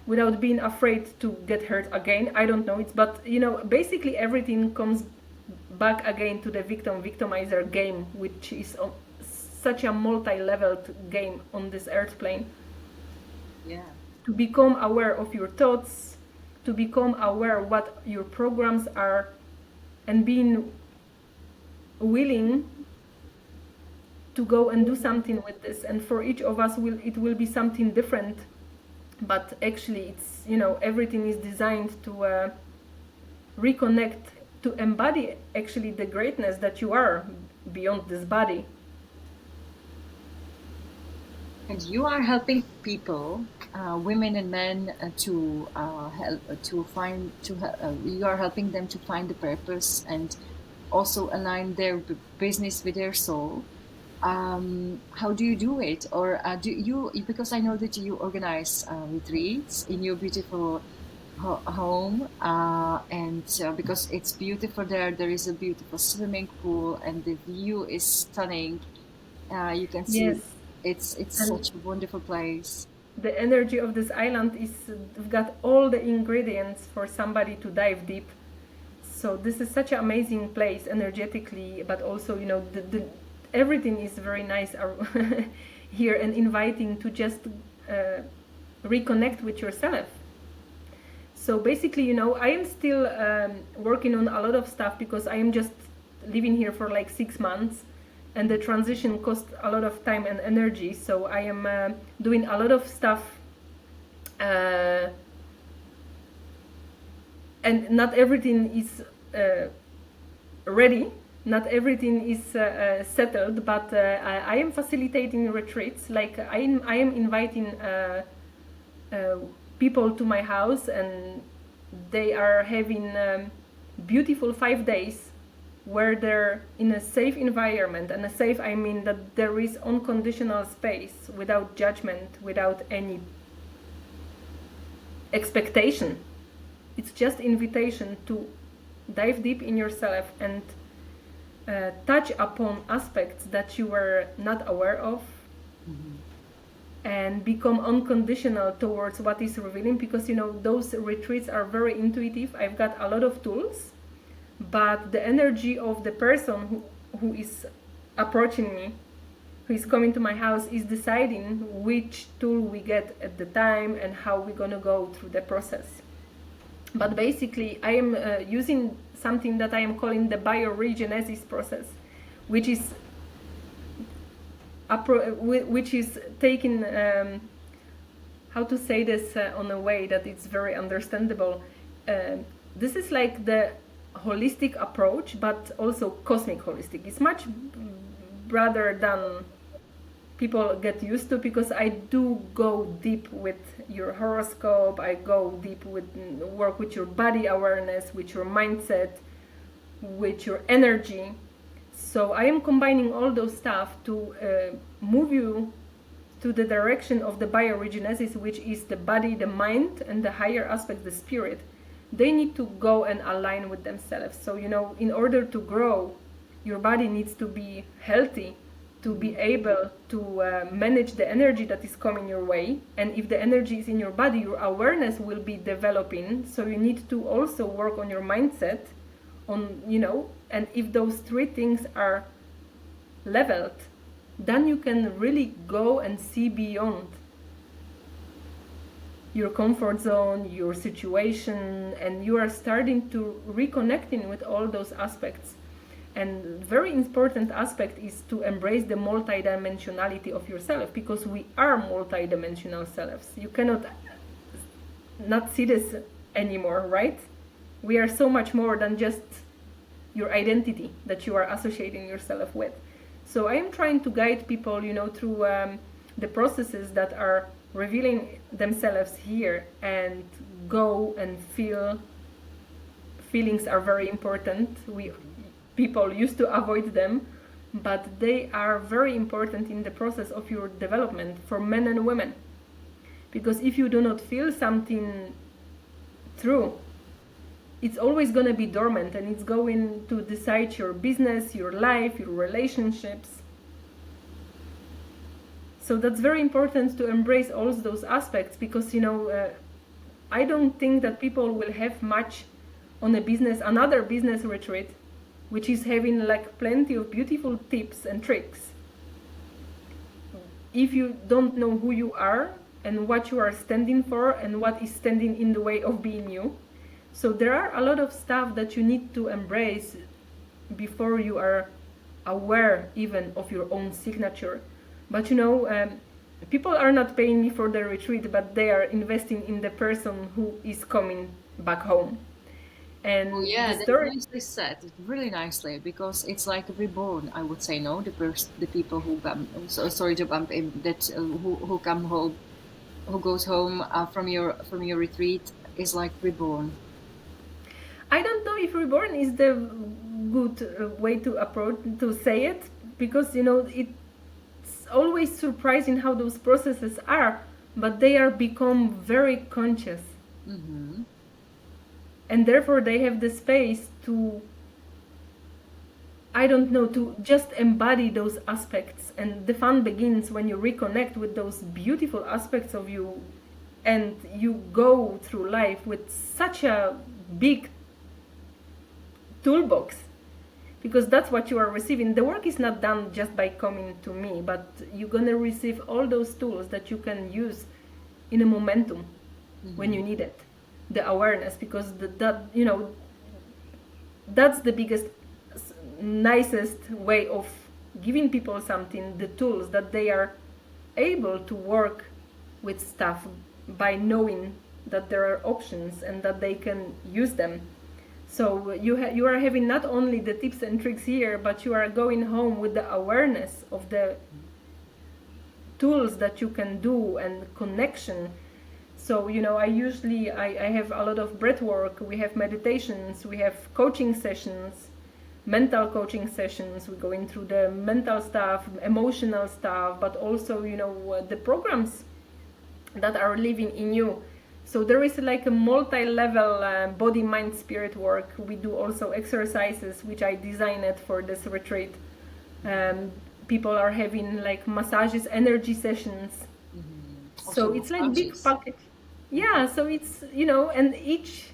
without being afraid to get hurt again. I don't know, but basically everything comes back again to the victim-victimizer game, which is such a multi-leveled game on this earth plane. Yeah. To become aware of your thoughts, to become aware what your programs are, and being willing to go and do something with this. And for each of us it will be something different, but actually it's everything is designed to reconnect, to embody actually the greatness that you are beyond this body. And you are helping people, women and men, to help to find you are helping them to find the purpose and also align their business with their soul. How do you do it? Or do you, because I know that you organize retreats in your beautiful home, and because it's beautiful there is a beautiful swimming pool and the view is stunning. You can see. Yes. It's And such a wonderful place. the energy of this island is, we've got all the ingredients for somebody to dive deep. So this is such an amazing place energetically, but also everything is very nice here and inviting to just reconnect with yourself. So basically, I am still working on a lot of stuff, because I am just living here for like 6 months, and the transition cost a lot of time and energy. So I am doing a lot of stuff, and not everything is ready. Not everything is settled, but I am facilitating retreats. Like I am inviting people to my house, and they are having beautiful 5 days where they're in a safe environment. And a safe, I mean that there is unconditional space, without judgment, without any expectation. It's just invitation to dive deep in yourself and touch upon aspects that you were not aware of, and become unconditional towards what is revealing, because those retreats are very intuitive. I've got a lot of tools, but the energy of the person who is approaching me, who is coming to my house, is deciding which tool we get at the time and how we're going to go through the process. But basically I am using something that I am calling the bioregenesis process, which is taking, how to say this on a way that it's very understandable. This is like the holistic approach, but also cosmic holistic. It's much broader than people get used to, because I do go deep with your horoscope. I go deep with work with your body awareness, with your mindset, with your energy. So I am combining all those stuff to move you to the direction of the bioregenesis, which is the body, the mind, and the higher aspect, the spirit. They need to go and align with themselves. So, in order to grow, your body needs to be healthy to be able to manage the energy that is coming your way. And if the energy is in your body, your awareness will be developing. So you need to also work on your mindset, and if those three things are leveled, then you can really go and see beyond your comfort zone, your situation, and you are starting to reconnecting with all those aspects. And very important aspect is to embrace the multidimensionality of yourself, because we are multidimensional selves. You cannot not see this anymore, right? We are so much more than just your identity that you are associating yourself with. So I am trying to guide people, through the processes that are revealing themselves here, and go and feel. Feelings are very important. People used to avoid them, but they are very important in the process of your development for men and women. Because if you do not feel something through, it's always going to be dormant, and it's going to decide your business, your life, your relationships. So that's very important to embrace all those aspects, because I don't think that people will have much on another business retreat, which is having like plenty of beautiful tips and tricks, if you don't know who you are and what you are standing for and what is standing in the way of being you. So there are a lot of stuff that you need to embrace before you are aware even of your own signature. But people are not paying me for the retreat, but they are investing in the person who is coming back home. And that's nicely said, really nicely, because it's like reborn, I would say. No, the people who come. Sorry to bump in. That who come home, who goes home from your retreat is like reborn. I don't know if reborn is the good way to say it, because it's always surprising how those processes are, but they are become very conscious. Mm-hmm. And therefore they have the space to, to just embody those aspects. And the fun begins when you reconnect with those beautiful aspects of you, and you go through life with such a big toolbox, because that's what you are receiving. The work is not done just by coming to me, but you're gonna receive all those tools that you can use in a momentum when you need it. The awareness, because that's the biggest, nicest way of giving people something, the tools that they are able to work with stuff by knowing that there are options and that they can use them. So you are having not only the tips and tricks here, but you are going home with the awareness of the tools that you can do and connection. So I have a lot of breath work, we have meditations, we have coaching sessions, mental coaching sessions. We're going through the mental stuff, emotional stuff, but also the programs that are living in you. So there is like a multi-level body, mind, spirit work. We do also exercises, which I designed for this retreat. People are having like massages, energy sessions. So it's like big package. Yeah, so it's, and each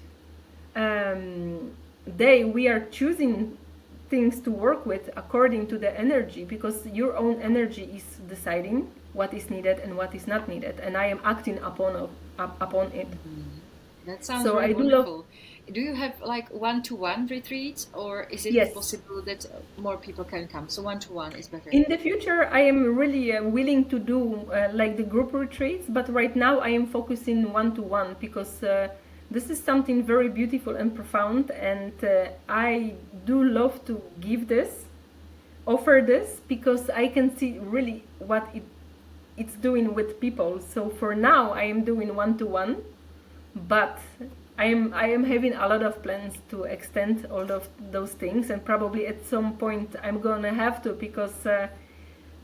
day we are choosing things to work with according to the energy, because your own energy is deciding what is needed and what is not needed, and I am acting upon it. That sounds very wonderful. Do you have like one-to-one retreats, or is it possible that more people can come? So one-to-one is better. In the future, I am really willing to do like the group retreats, but right now I am focusing one-to-one, because this is something very beautiful and profound, and I do love to offer this, because I can see really what it's doing with people. So for now, I am doing one-to-one, but I am having a lot of plans to extend all of those things, and probably at some point I'm gonna have to, because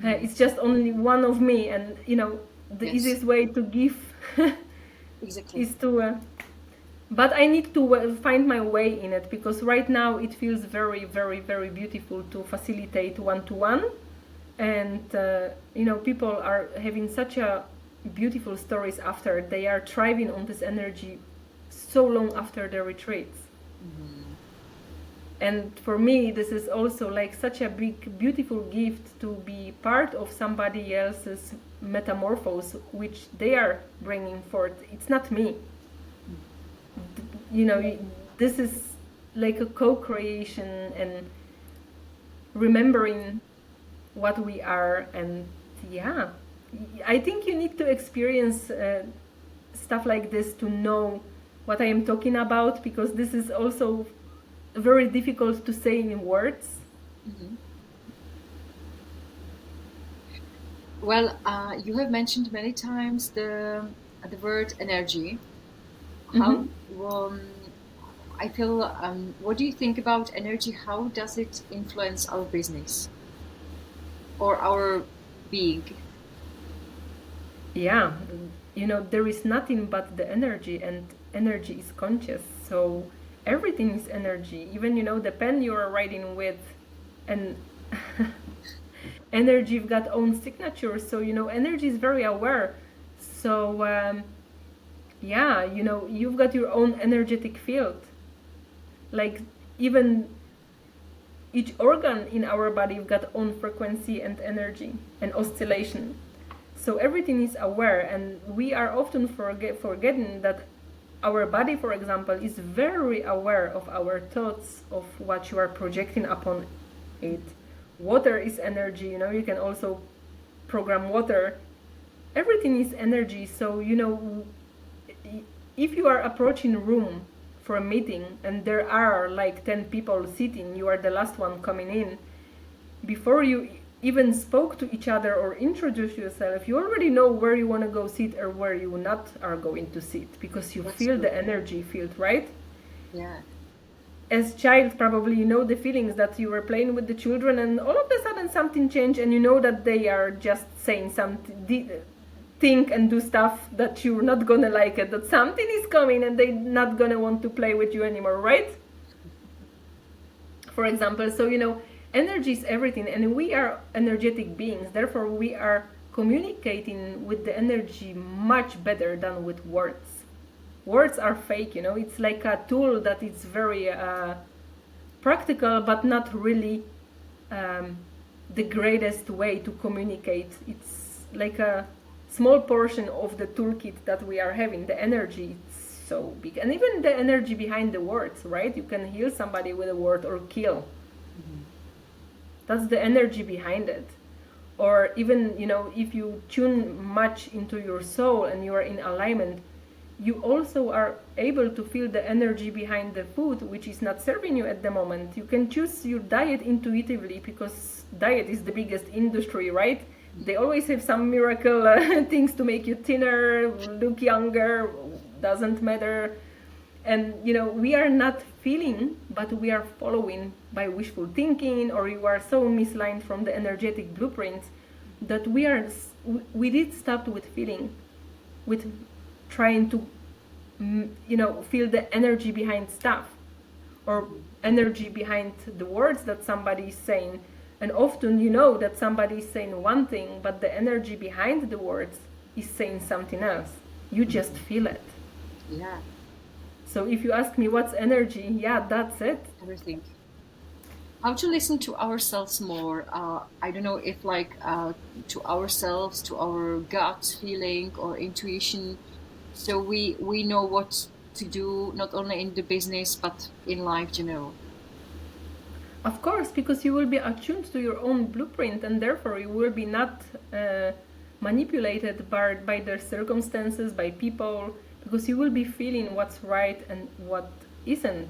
it's just only one of me, and the Yes, easiest way to give exactly. is to. But I need to find my way in it, because right now it feels very, very, very beautiful to facilitate one-to-one, and people are having such a beautiful stories after. They are thriving on this energy so long after their retreats. Mhm. And for me, this is also like such a big, beautiful gift to be part of somebody else's metamorphose, which they are bringing forth. It's not me. This is like a co-creation, and remembering what we are. And yeah, I think you need to experience stuff like this to know what I am talking about, because this is also very difficult to say in words. Mhm. Well, you have mentioned many times the word energy. Mm-hmm. How I feel. What do you think about energy? How does it influence our business or our being? Yeah, there is nothing but the energy, and energy is conscious. So everything is energy. Even the pen you are writing with, and energy have got own signature. So energy is very aware. So yeah, you've got your own energetic field. Like, even each organ in our body have got own frequency and energy and oscillation. So everything is aware, and we are often forgetting that our body, for example, is very aware of our thoughts, of what you are projecting upon it. Water is energy. You can also program water. Everything is energy. So if you are approaching a room for a meeting, and there are like 10 people sitting, you are the last one coming in, before you even spoke to each other or introduce yourself, you already know where you want to go sit or where you not are going to sit, because you That's feel true. the energy field, right? Yeah. As child, probably you know the feelings that you were playing with the children, and all of a sudden something changed, and you know that they are just saying something, think and do stuff that you're not gonna like it, that something is coming and they're not gonna want to play with you anymore, right? For example. So energy is everything, and we are energetic beings, therefore we are communicating with the energy much better than with words. Words are fake. It's like a tool that is very practical, but not really um, the greatest way to communicate. It's like a small portion of the toolkit that we are having. The energy, it's so big, and even the energy behind the words, right? You can heal somebody with a word, or kill. Mhm. That's the energy behind it. Or even if you tune much into your soul and you are in alignment, you also are able to feel the energy behind the food which is not serving you at the moment. You can choose your diet intuitively, because diet is the biggest industry, right? They always have some miracle things to make you thinner, look younger, doesn't matter. And we are not feeling, but we are following by wishful thinking, or you are so misaligned from the energetic blueprints that we did stop with feeling, with trying to feel the energy behind stuff, or energy behind the words that somebody is saying. And often that somebody is saying one thing, but the energy behind the words is saying something else. You just feel it. Yeah. So if you ask me what's energy, yeah, that's it. Everything. How to listen to ourselves more? I don't know if like to ourselves, to our gut feeling or intuition, so we know what to do not only in the business but in life general. Of course, because you will be attuned to your own blueprint, and therefore you will be not manipulated by their circumstances, by people, because you will be feeling what's right and what isn't.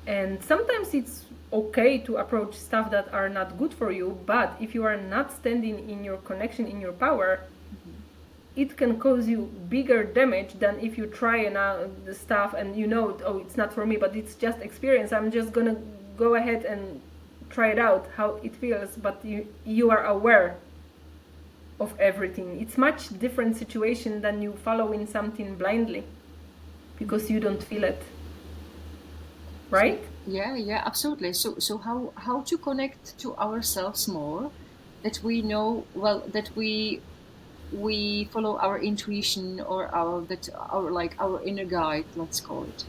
And sometimes it's okay to approach stuff that are not good for you, but if you are not standing in your connection, in your power, Mhm. it can cause you bigger damage than if you try the stuff and oh, it's not for me, but it's just experience. I'm just gonna go ahead and try it out, how it feels, but you are aware of everything. It's much different situation than you following something blindly because you don't feel it, right? Yeah, absolutely. So how to connect to ourselves more, that we know well, that we follow our intuition, or our inner guide, let's call it,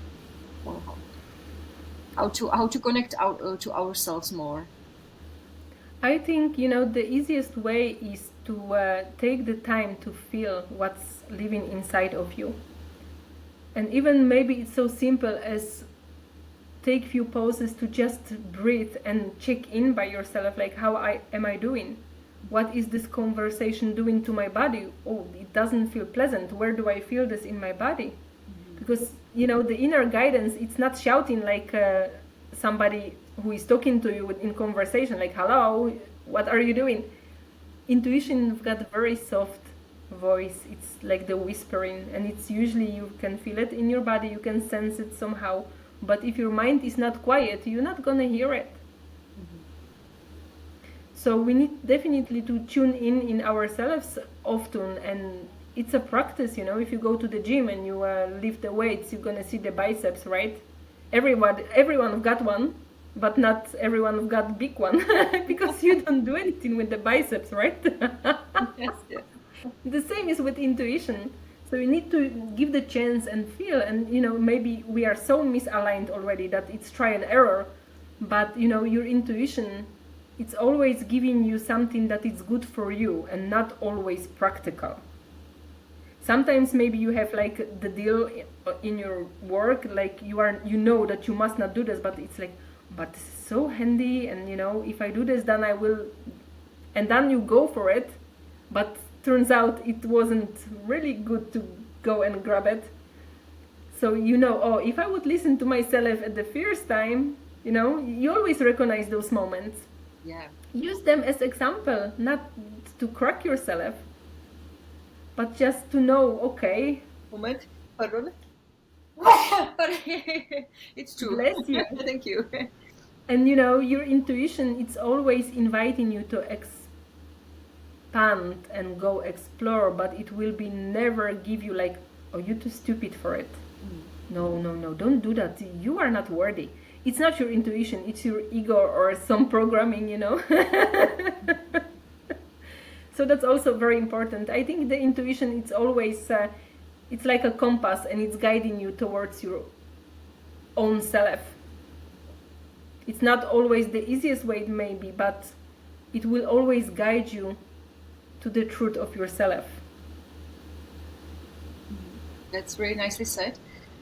or how to connect to ourselves more. I think the easiest way is to take the time to feel what's living inside of you. And even maybe it's so simple as take few pauses to just breathe and check in by yourself, like how am I doing? What is this conversation doing to my body? Oh, it doesn't feel pleasant. Where do I feel this in my body? Because the inner guidance, it's not shouting like somebody who is talking to you in conversation, like, hello, what are you doing? Intuition got a very soft voice. It's like the whispering, and it's usually you can feel it in your body, you can sense it somehow. But if your mind is not quiet, you're not gonna hear it. So we need definitely to tune in ourselves often, and it's a practice. If you go to the gym and you lift the weights, you're gonna see the biceps, right? Everyone got one, but not everyone got big one because you don't do anything with the biceps, right? Yes, yes. The same is with intuition. So you need to give the chance and feel, and maybe we are so misaligned already that it's try and error, but your intuition, it's always giving you something that is good for you and not always practical. Sometimes maybe you have like the deal in your work, like you know that you must not do this, but it's like, but this is so handy, and if I do this, then I will, and then you go for it, but turns out it wasn't really good to go and grab it. So oh, if I would listen to myself at the first time, you always recognize those moments. Yeah. Use them as example, not to crack yourself, but just to know, okay. Moment, pardon. It's true. Bless you. Thank you. And your intuition, it's always inviting you to expand and go explore, but it will be never give you like, oh, you're too stupid for it. No, don't do that. You are not worthy. It's not your intuition, it's your ego or some programming. So that's also very important. I think the intuition, it's always it's like a compass, and it's guiding you towards your own self. It's not always the easiest way, maybe, but it will always guide you to the truth of yourself. That's very nicely said.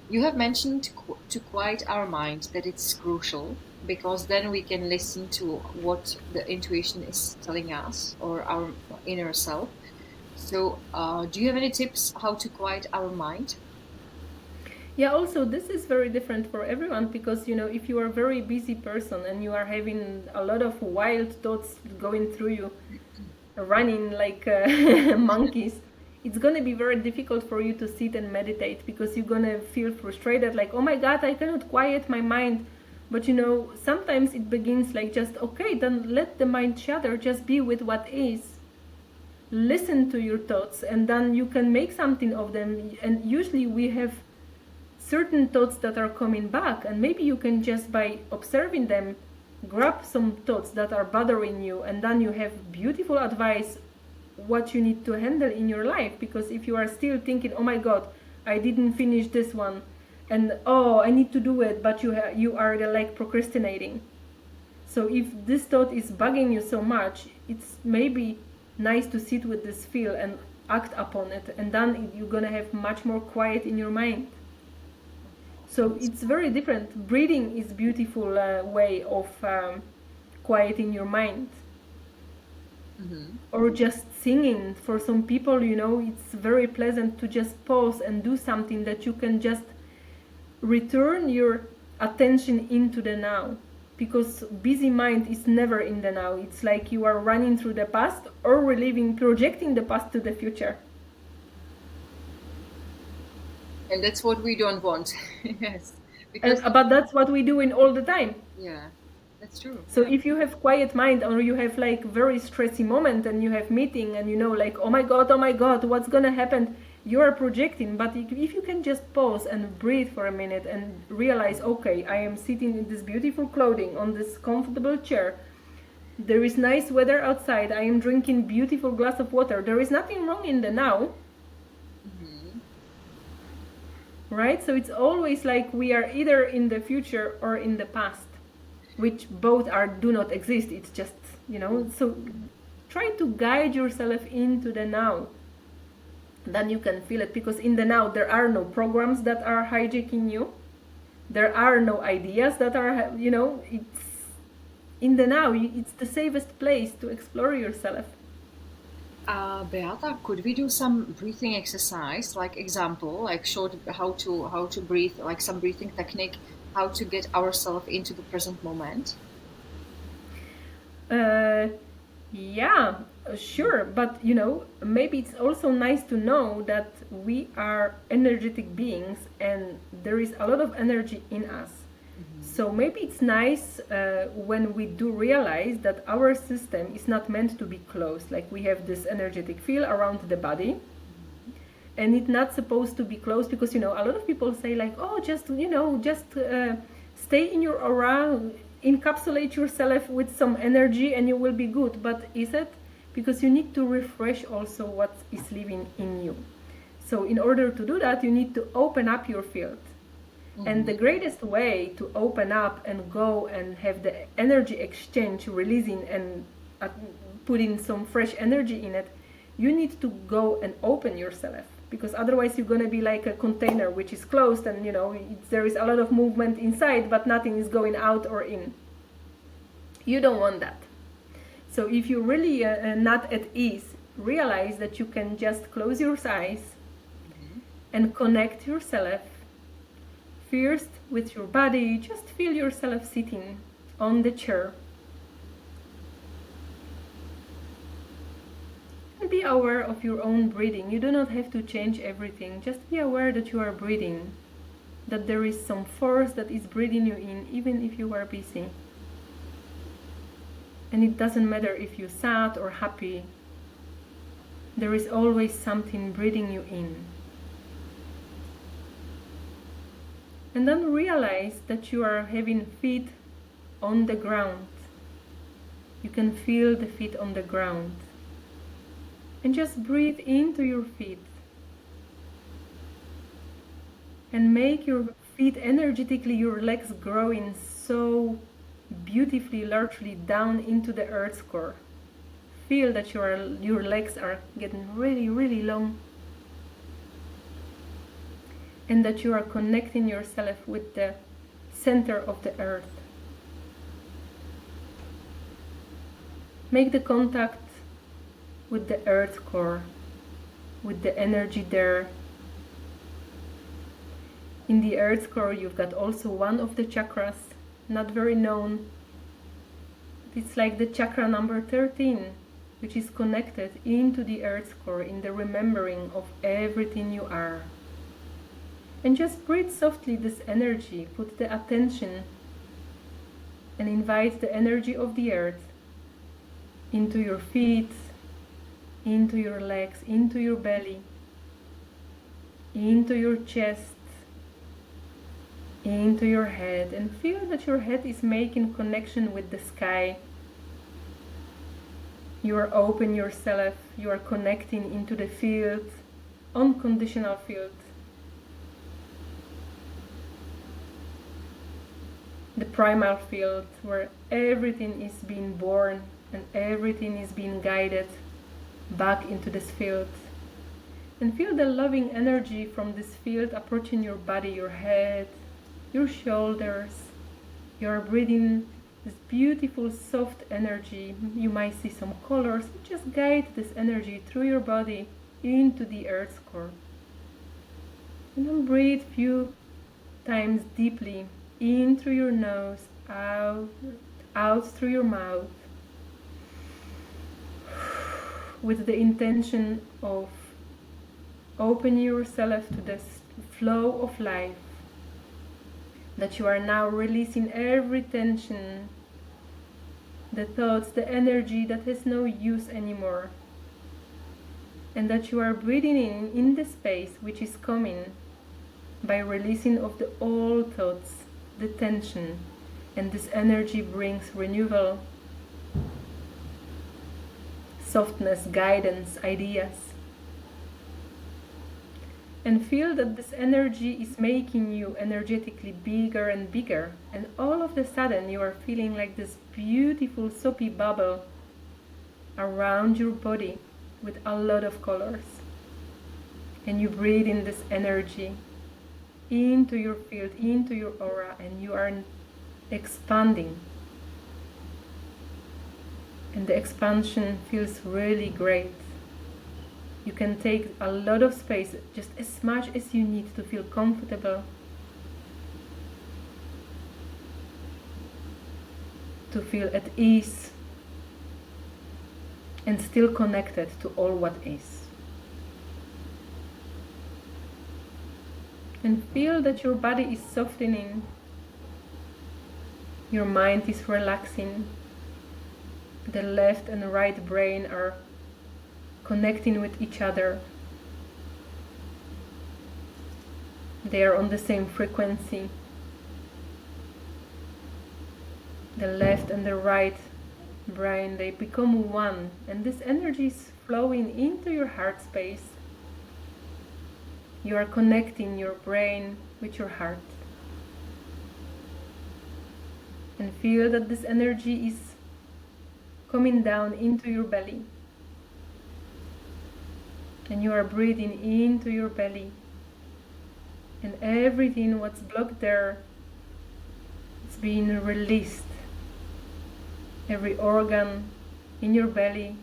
You have mentioned to quiet our mind, that it's crucial, because then we can listen to what the intuition is telling us, or our inner self. So do you have any tips how to quiet our mind? Yeah, also this is very different for everyone, because if you are a very busy person and you are having a lot of wild thoughts going through you, running like monkeys, it's going to be very difficult for you to sit and meditate, because you're going to feel frustrated, like, oh my god, I cannot quiet my mind. But sometimes it begins like, just okay, then let the mind shatter, just be with what is, listen to your thoughts, and then you can make something of them. And usually we have certain thoughts that are coming back, and maybe you can just, by observing them, grab some thoughts that are bothering you, and then you have beautiful advice what you need to handle in your life. Because if you are still thinking, oh my god, I didn't finish this one, and oh, I need to do it, but you are like procrastinating. So if this thought is bugging you so much, it's maybe nice to sit with this feel and act upon it, and then you're gonna have much more quiet in your mind. So it's very different. Breathing is beautiful way of quieting your mind. Or just singing. For some people, it's very pleasant to just pause and do something that you can just return your attention into the now. Because busy mind is never in the now. It's like you are running through the past or projecting the past to the future. And that's what we don't want. Yes, because But that's what we do in all the time. yeah, that's true. So Yeah. if you have quiet mind, or you have like very stressy moment and you have meeting and you know like, oh my god, what's gonna happen, you are projecting. But if you can just pause and breathe for a minute and realize, okay, I am sitting in this beautiful clothing on this comfortable chair, there is nice weather outside, I am drinking beautiful glass of water, there is nothing wrong in the now. Mm-hmm. Right? So it's always like we are either in the future or in the past, which both are do not exist. It's just, so try to guide yourself into the now. Then you can feel it, because in the now there are no programs that are hijacking you. There are no ideas that are, it's in the now. It's the safest place to explore yourself. Beata, could we do some breathing exercise, like example, like short how to breathe, like some breathing technique, how to get ourselves into the present moment? Uh, yeah, sure. But maybe it's also nice to know that we are energetic beings and there is a lot of energy in us. So maybe it's nice when we do realize that our system is not meant to be closed. Like we have this energetic field around the body, and it's not supposed to be closed, because a lot of people say like, oh, just stay in your aura, encapsulate yourself with some energy and you will be good. But is it? Because you need to refresh also what is living in you. So in order to do that, you need to open up your field. And the greatest way to open up and go and have the energy exchange releasing and putting some fresh energy in it, you need to go and open yourself, because otherwise you're going to be like a container which is closed, and there is a lot of movement inside but nothing is going out or in. You don't want that. So if you're really not at ease, realize that you can just close your eyes and connect yourself first with your body. Just feel yourself sitting on the chair. And be aware of your own breathing. You do not have to change everything. Just be aware that you are breathing. That there is some force that is breathing you in, even if you are busy. And it doesn't matter if you're sad or happy. There is always something breathing you in. And then realize that you are having feet on the ground. You can feel the feet on the ground. And just breathe into your feet. And make your feet energetically, your legs growing so beautifully, largely down into the earth's core. Feel that your legs are getting really, really long. And that you are connecting yourself with the center of the earth. Make the contact with the earth core, with the energy there. In the earth core you've got also one of the chakras, not very known. It's like the chakra number 13, which is connected into the earth core, in the remembering of everything you are. And just breathe softly this energy, put the attention and invite the energy of the earth into your feet, into your legs, into your belly, into your chest, into your head, and feel that your head is making connection with the sky. You are open yourself, you are connecting into the field, unconditional field. The primal field where everything is being born and everything is being guided back into this field. And feel the loving energy from this field approaching your body, your head, your shoulders. You are breathing this beautiful soft energy. You might see some colors. Just guide this energy through your body into the earth's core. And then breathe few times deeply in through your nose, out through your mouth, with the intention of opening yourself to the flow of life, that you are now releasing every tension, the thoughts, the energy that has no use anymore, and that you are breathing in the space which is coming by releasing of the old thoughts, the tension, and this energy brings renewal, softness, guidance, ideas. And feel that this energy is making you energetically bigger and bigger, and all of a sudden you are feeling like this beautiful soapy bubble around your body with a lot of colors. And you breathe in this energy into your field, into your aura, and you are expanding. And the expansion feels really great. You can take a lot of space, just as much as you need to feel comfortable, to feel at ease, and still connected to all what is. And feel that your body is softening, your mind is relaxing, the left and right brain are connecting with each other. They are on the same frequency. The left and the right brain, they become one, and this energy is flowing into your heart space. You are connecting your brain with your heart. And feel that this energy is coming down into your belly. And you are breathing into your belly, and everything what's blocked there is being released. Every organ in your belly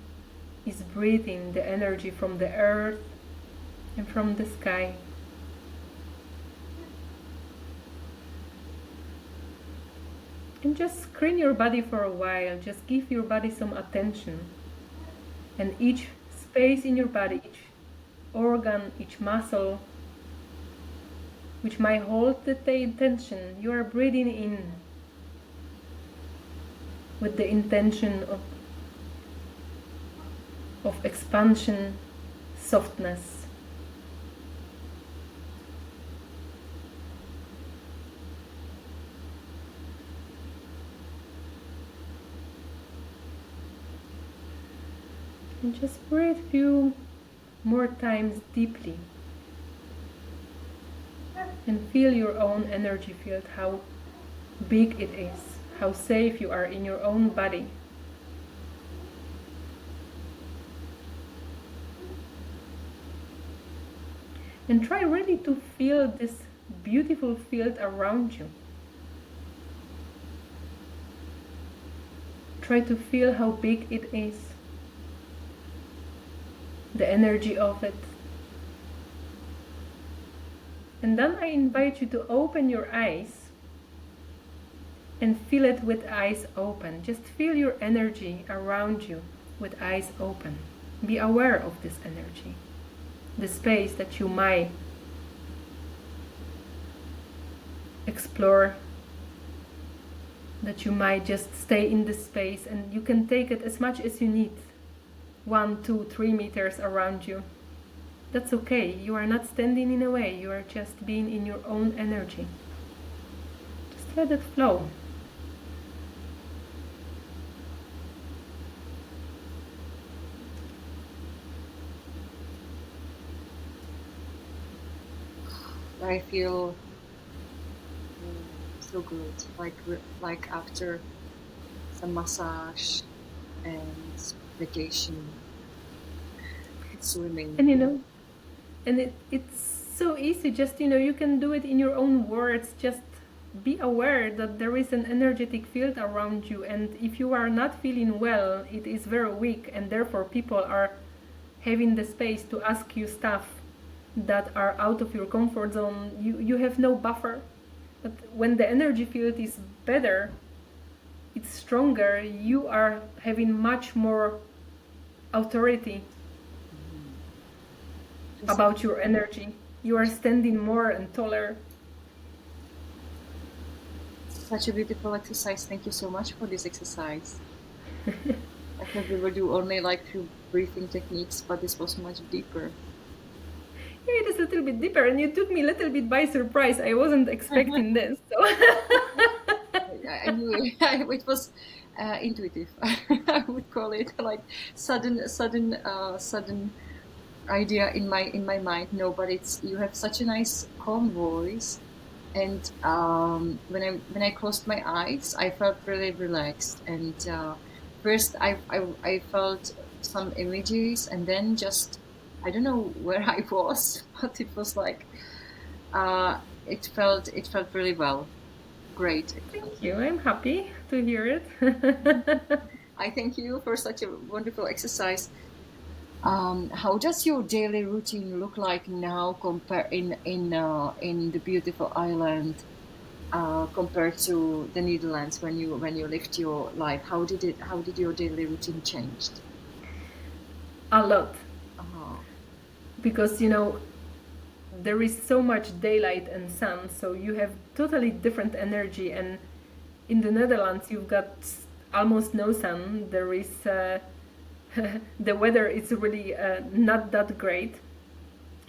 is breathing the energy from the earth and from the sky. And just screen your body for a while, just give your body some attention. And each space in your body, each organ, each muscle, which might hold the tension, you are breathing in with the intention of expansion, softness. And just breathe a few more times deeply. And feel your own energy field, how big it is, how safe you are in your own body. And try really to feel this beautiful field around you. Try to feel how big it is, the energy of it. And then I invite you to open your eyes and feel it with eyes open. Just feel your energy around you with eyes open. Be aware of this energy, the space that you might explore, that you might just stay in this space, and you can take it as much as you need, 1, 2, 3 meters around you. That's okay. You are not standing in a way. You are just being in your own energy. Just let it flow. I feel so good, like after some massage and vacation, swimming. And and it's so easy. Just you can do it in your own words. Just be aware that there is an energetic field around you, and if you are not feeling well, it is very weak, and therefore people are having the space to ask you stuff that are out of your comfort zone. You have no buffer. But when the energy field is better, it's stronger, you are having much more authority about your energy. You are standing more and taller. Such a beautiful exercise. Thank you so much for this exercise. I thought we would do only like few breathing techniques, but this was much deeper. Yeah, it is a little bit deeper, and you took me a little bit by surprise. I wasn't expecting this. So. I knew it. It was intuitive. I would call it like sudden idea in my mind. No, but it's you have such a nice calm voice, and when I closed my eyes, I felt really relaxed. And first, I felt some images, and then just I don't know where I was, but it was like it felt really well. Great. Thank you. I'm happy to hear it. I thank you for such a wonderful exercise. How does your daily routine look like now compare in the beautiful island compared to the Netherlands when you lived your life? How did your daily routine change? A lot. Uh, Because, there is so much daylight and sun, so you have totally different energy. And in the Netherlands, you've got almost no sun. There is the weather is really not that great.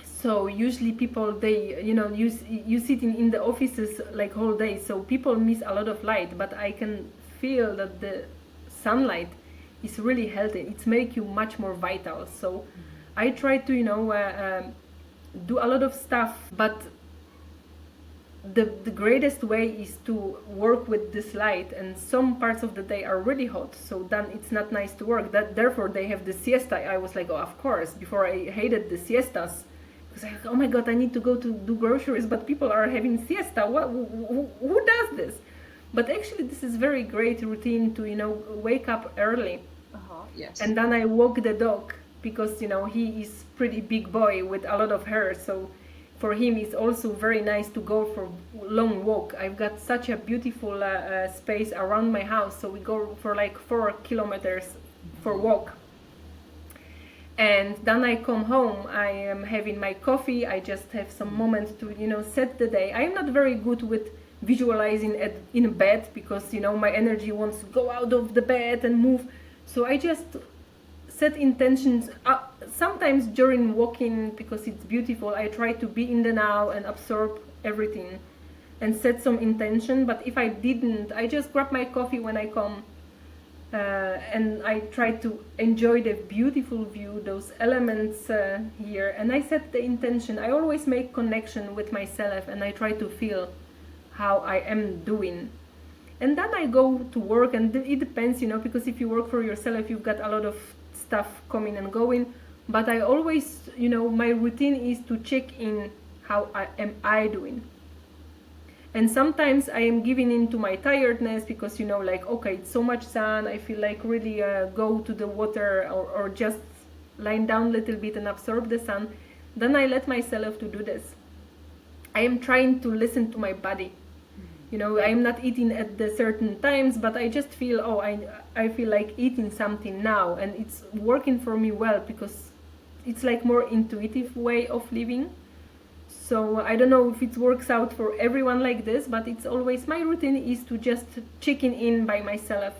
So usually people you sit in the offices like whole day, so people miss a lot of light. But I can feel that the sunlight is really healthy. It's make you much more vital. So I try to do a lot of stuff, but the greatest way is to work with this light, and some parts of the day are really hot, so then it's not nice to work. That therefore they have the siesta. I was like, oh, of course. Before I hated the siestas because I, oh my god, I need to go to do groceries, but people are having siesta. Who does this? But actually this is very great routine to wake up early. yes. And then I walk the dog because he is pretty big boy with a lot of hair, so for him it's also very nice to go for long walk. I've got such a beautiful space around my house, so we go for like 4 kilometers for walk. And then I come home, I am having my coffee, I just have some moment to set the day. I am not very good with visualizing in bed because my energy wants to go out of the bed and move, so I just set intentions. Sometimes during walking, because it's beautiful, I try to be in the now and absorb everything and set some intention. But if I didn't, I just grab my coffee when I come and I try to enjoy the beautiful view, those elements here, and I set the intention. I always make connection with myself and I try to feel how I am doing. And then I go to work, and it depends, because if you work for yourself, you've got a lot of stuff coming and going. But I always, my routine is to check in how I doing. And sometimes I am giving in to my tiredness because, like, okay, it's so much sun, I feel like really go to the water or just lying down a little bit and absorb the sun. Then I let myself to do this. I am trying to listen to my body. I'm not eating at the certain times, but I just feel, I feel like eating something now, and it's working for me well because it's like more intuitive way of living. So I don't know if it works out for everyone like this, but it's always my routine is to just checking in by myself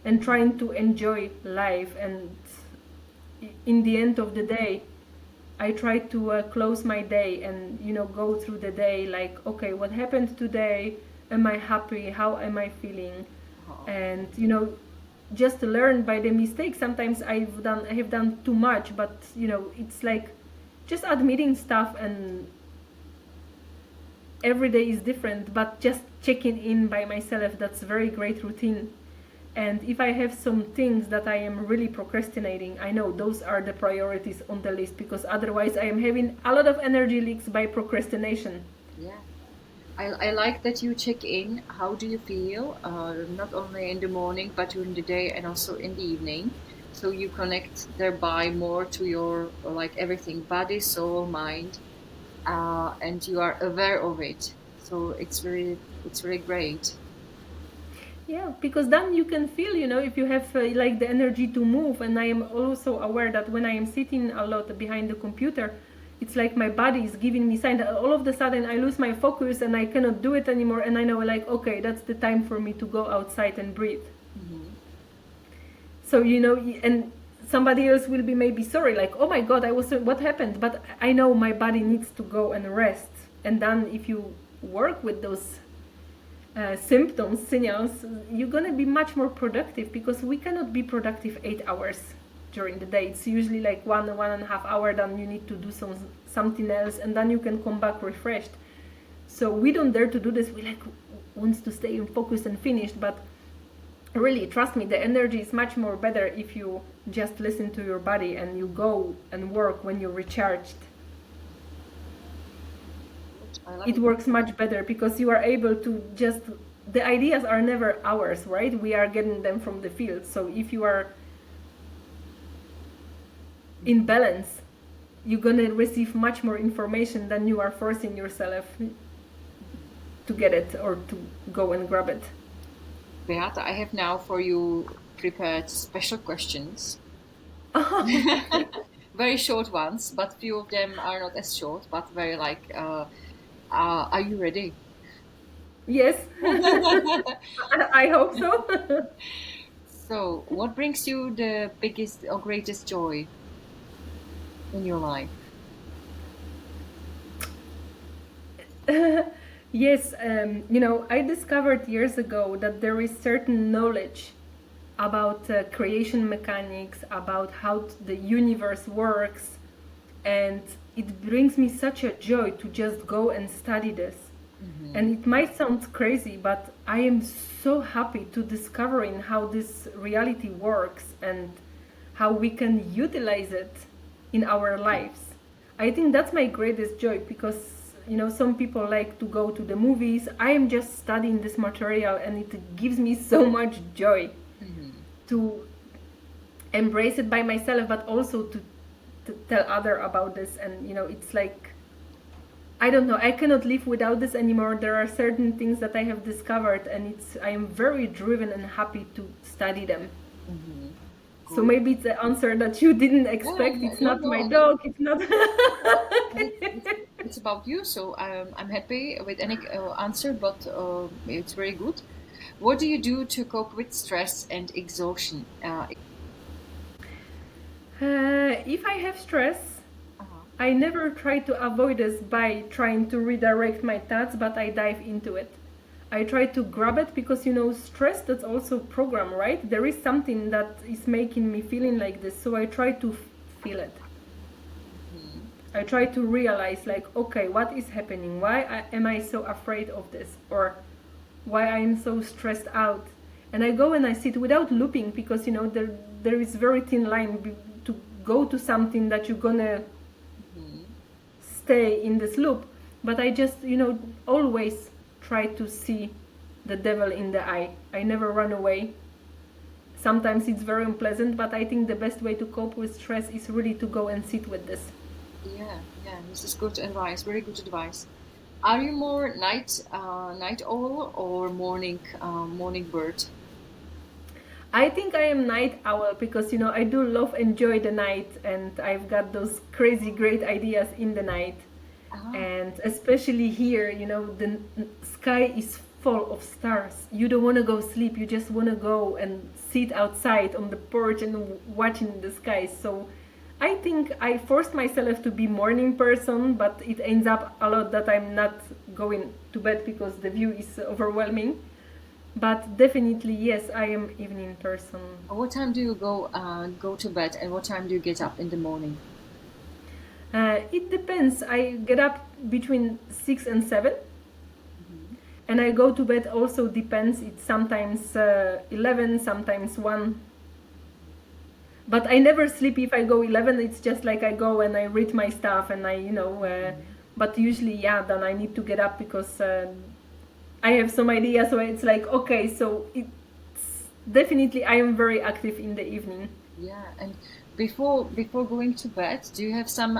and trying to enjoy life. And in the end of the day, I try to close my day and go through the day like, okay, what happened today? Am I happy? How am I feeling? And just learn by the mistakes. Sometimes I have done too much, but it's like just admitting stuff, and every day is different. But just checking in by myself, that's very great routine. And if I have some things that I am really procrastinating, I know those are the priorities on the list, because otherwise I am having a lot of energy leaks by procrastination. Yeah. I like that you check in. How do you feel? Not only in the morning, but during the day and also in the evening. So you connect thereby more to your like everything, body, soul, mind, and you are aware of it. So it's really great. Yeah, because then you can feel, if you have like the energy to move. And I am also aware that when I am sitting a lot behind the computer, it's like my body is giving me signs. All of a sudden I lose my focus and I cannot do it anymore, and I know, like, okay, that's the time for me to go outside and breathe. So, and somebody else will be maybe sorry, like, oh my god, what happened? But I know my body needs to go and rest. And then if you work with those symptoms, signals, you're gonna be much more productive, because we cannot be productive 8 hours during the day. It's usually like 1.5 hours, then you need to do something else, and then you can come back refreshed. So we don't dare to do this. We like wants to stay in focus and finished, but really, trust me, the energy is much more better if you just listen to your body and you go and work when you're recharged. It works much better, because you are able to just, the ideas are never ours, right? We are getting them from the field. So if you are in balance, you're gonna receive much more information than you are forcing yourself to get it or to go and grab it. Beata, I have now for you prepared special questions. Very short ones, but few of them are not as short, but very like, are you ready? Yes. I hope so. So, what brings you the biggest or greatest joy in your life? Yes, I discovered years ago that there is certain knowledge about creation mechanics, about how the universe works, and it brings me such a joy to just go and study this. And it might sound crazy, but I am so happy to discovering how this reality works and how we can utilize it in our lives. I think that's my greatest joy, because some people like to go to the movies. I am just studying this material, and it gives me so much joy to embrace it by myself, but also to tell other about this. And it's like, I don't know, I cannot live without this anymore. There are certain things that I have discovered, and I am very driven and happy to study them. So maybe it's the answer that you didn't expect. It's not my dog. It's not. It's about you, so I'm happy with any answer, but it's very good. What do you do to cope with stress and exhaustion? If I have stress, I never try to avoid this by trying to redirect my thoughts, but I dive into it. I try to grab it, because stress, that's also program, right? There is something that is making me feeling like this, so I try to feel it. I try to realize, like, okay, what is happening? Why am I so afraid of this? Or why I am so stressed out? And I go and I sit without looping, because there is very thin line to go to something that you're gonna stay in this loop. But I just always try to see the devil in the eye. I never run away. Sometimes it's very unpleasant, but I think the best way to cope with stress is really to go and sit with this. Yeah, this is good advice, very good advice. Are you more night owl or morning bird? I think I am night owl, because I do enjoy the night, and I've got those crazy great ideas in the night. And especially here, the sky is full of stars. You don't want to go sleep, you just want to go and sit outside on the porch and watching the sky. So I think I forced myself to be morning person, but it ends up a lot that I'm not going to bed because the view is overwhelming. But definitely, yes, I am evening person. What time do you go to bed, and what time do you get up in the morning? It depends. I get up between 6 and 7. And I go to bed also depends. It's sometimes 11, sometimes 1. But I never sleep if I go 11. It's just like I go and I read my stuff, and but usually, yeah, then I need to get up, because I have some ideas. So it's like, okay, so it's definitely, I am very active in the evening. Yeah, and before going to bed, do you have some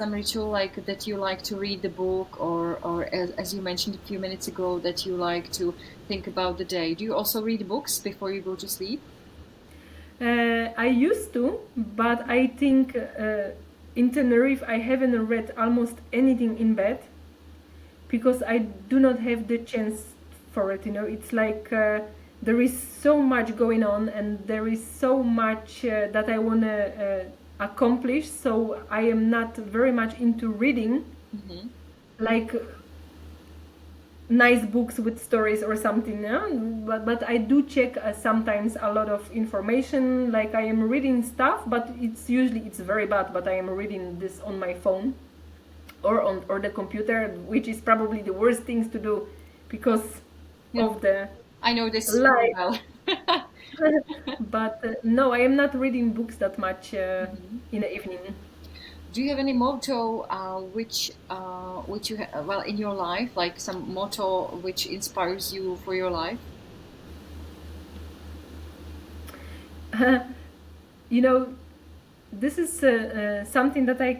ritual, like that you like to read the book, or as you mentioned a few minutes ago, that you like to think about the day? Do you also read books before you go to sleep? I used to, but I think in Tenerife, I haven't read almost anything in bed because I do not have the chance for it. It's like there is so much going on, and there is so much that I want to accomplish. So I am not very much into reading, like nice books with stories or something. But I do check sometimes a lot of information. Like I am reading stuff, but it's very bad. But I am reading this on my phone or the computer, which is probably the worst things to do because of the I know this light. well. But no, I am not reading books that much in the evening. Do you have any motto which you well in your life, like some motto which inspires you for your life? You know, this is something that I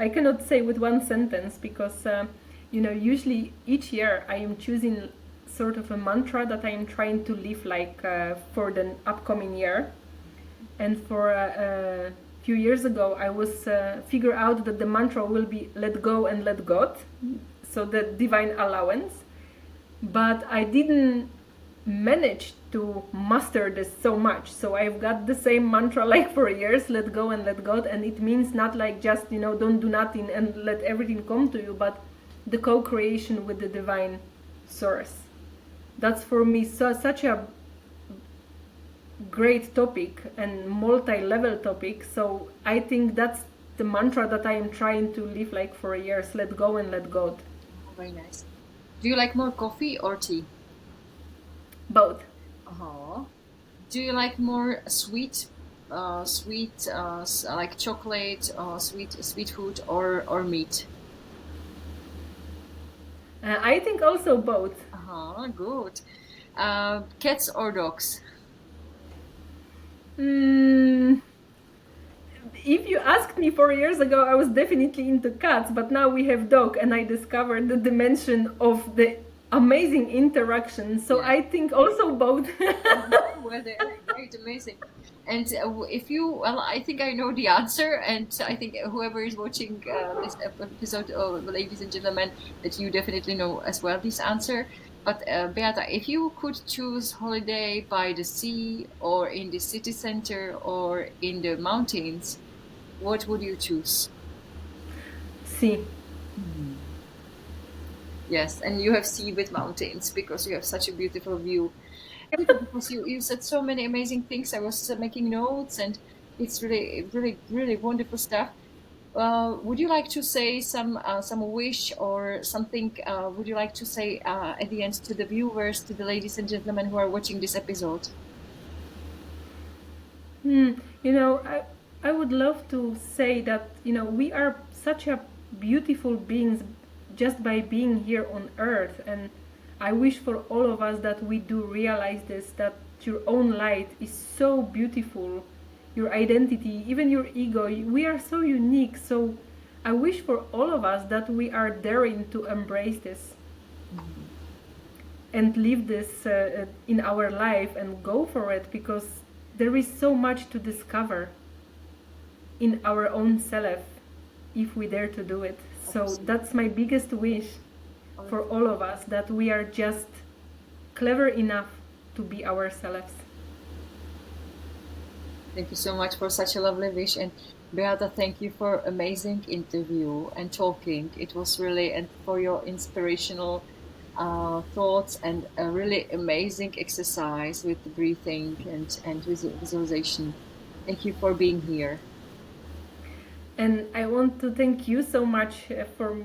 cannot say with one sentence because usually each year I am choosing sort of a mantra that I am trying to live like for the upcoming year. And for a few years ago, I was figure out that the mantra will be "Let go and let God," so the divine allowance. But I didn't manage to master this so much. So I've got the same mantra like for years: "Let go and let God," and it means not like just don't do nothing and let everything come to you, but the co-creation with the divine source. That's for me such a great topic and multi-level topic. So I think that's the mantra that I am trying to live like for years: let go and let God. Oh, very nice. Do you like more coffee or tea? Both. Do you like more like chocolate, sweet food, or meat? I think also both. Good. Cats or dogs? Mm, if you asked me 4 years ago, I was definitely into cats, but now we have dog, and I discovered the dimension of the amazing interaction. So Yeah. I think also both. Well, they're great, amazing. And well, I think I know the answer, and I think whoever is watching this episode, ladies and gentlemen, that you definitely know as well this answer. But Beata, if you could choose holiday by the sea, or in the city center, or in the mountains, what would you choose? See. Yes, and you have sea with mountains because you have such a beautiful view. Because you said so many amazing things. I was making notes, and it's really, really, really wonderful stuff. Would you like to say some wish or something? Would you like to say at the end to the viewers, to the ladies and gentlemen who are watching this episode? Hmm. I would love to say that, we are such a beautiful beings just by being here on earth. And I wish for all of us that we do realize this, that your own light is so beautiful, your identity, even your ego. We are so unique. So I wish for all of us that we are daring to embrace this and live this in our life and go for it, because there is so much to discover in our own self if we dare to do it. So that's my biggest wish for all of us, that we are just clever enough to be ourselves. Thank you so much for such a lovely wish. And Beata, thank you for amazing interview and talking. It was really, and for your inspirational thoughts, and a really amazing exercise with the breathing and visualization. Thank you for being here. And I want to thank you so much for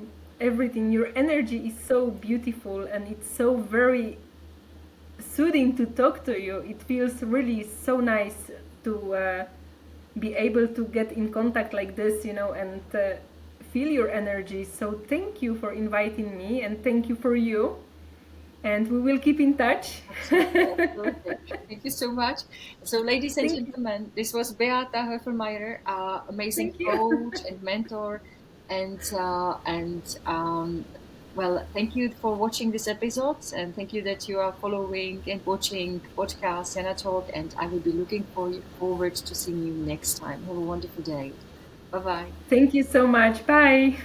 everything. Your energy is so beautiful, and it's so very soothing to talk to you. It feels really so nice to be able to get in contact like this, and feel your energy. So thank you for inviting me, and thank you for you. And we will keep in touch. Absolutely. Thank you so much. So, ladies and gentlemen, this was Beata Höfelmeyer, amazing coach and mentor, and well, thank you for watching this episode, and thank you that you are following and watching podcast Jana Talk, and I will be looking forward to seeing you next time. Have a wonderful day. Bye bye. Thank you so much. Bye.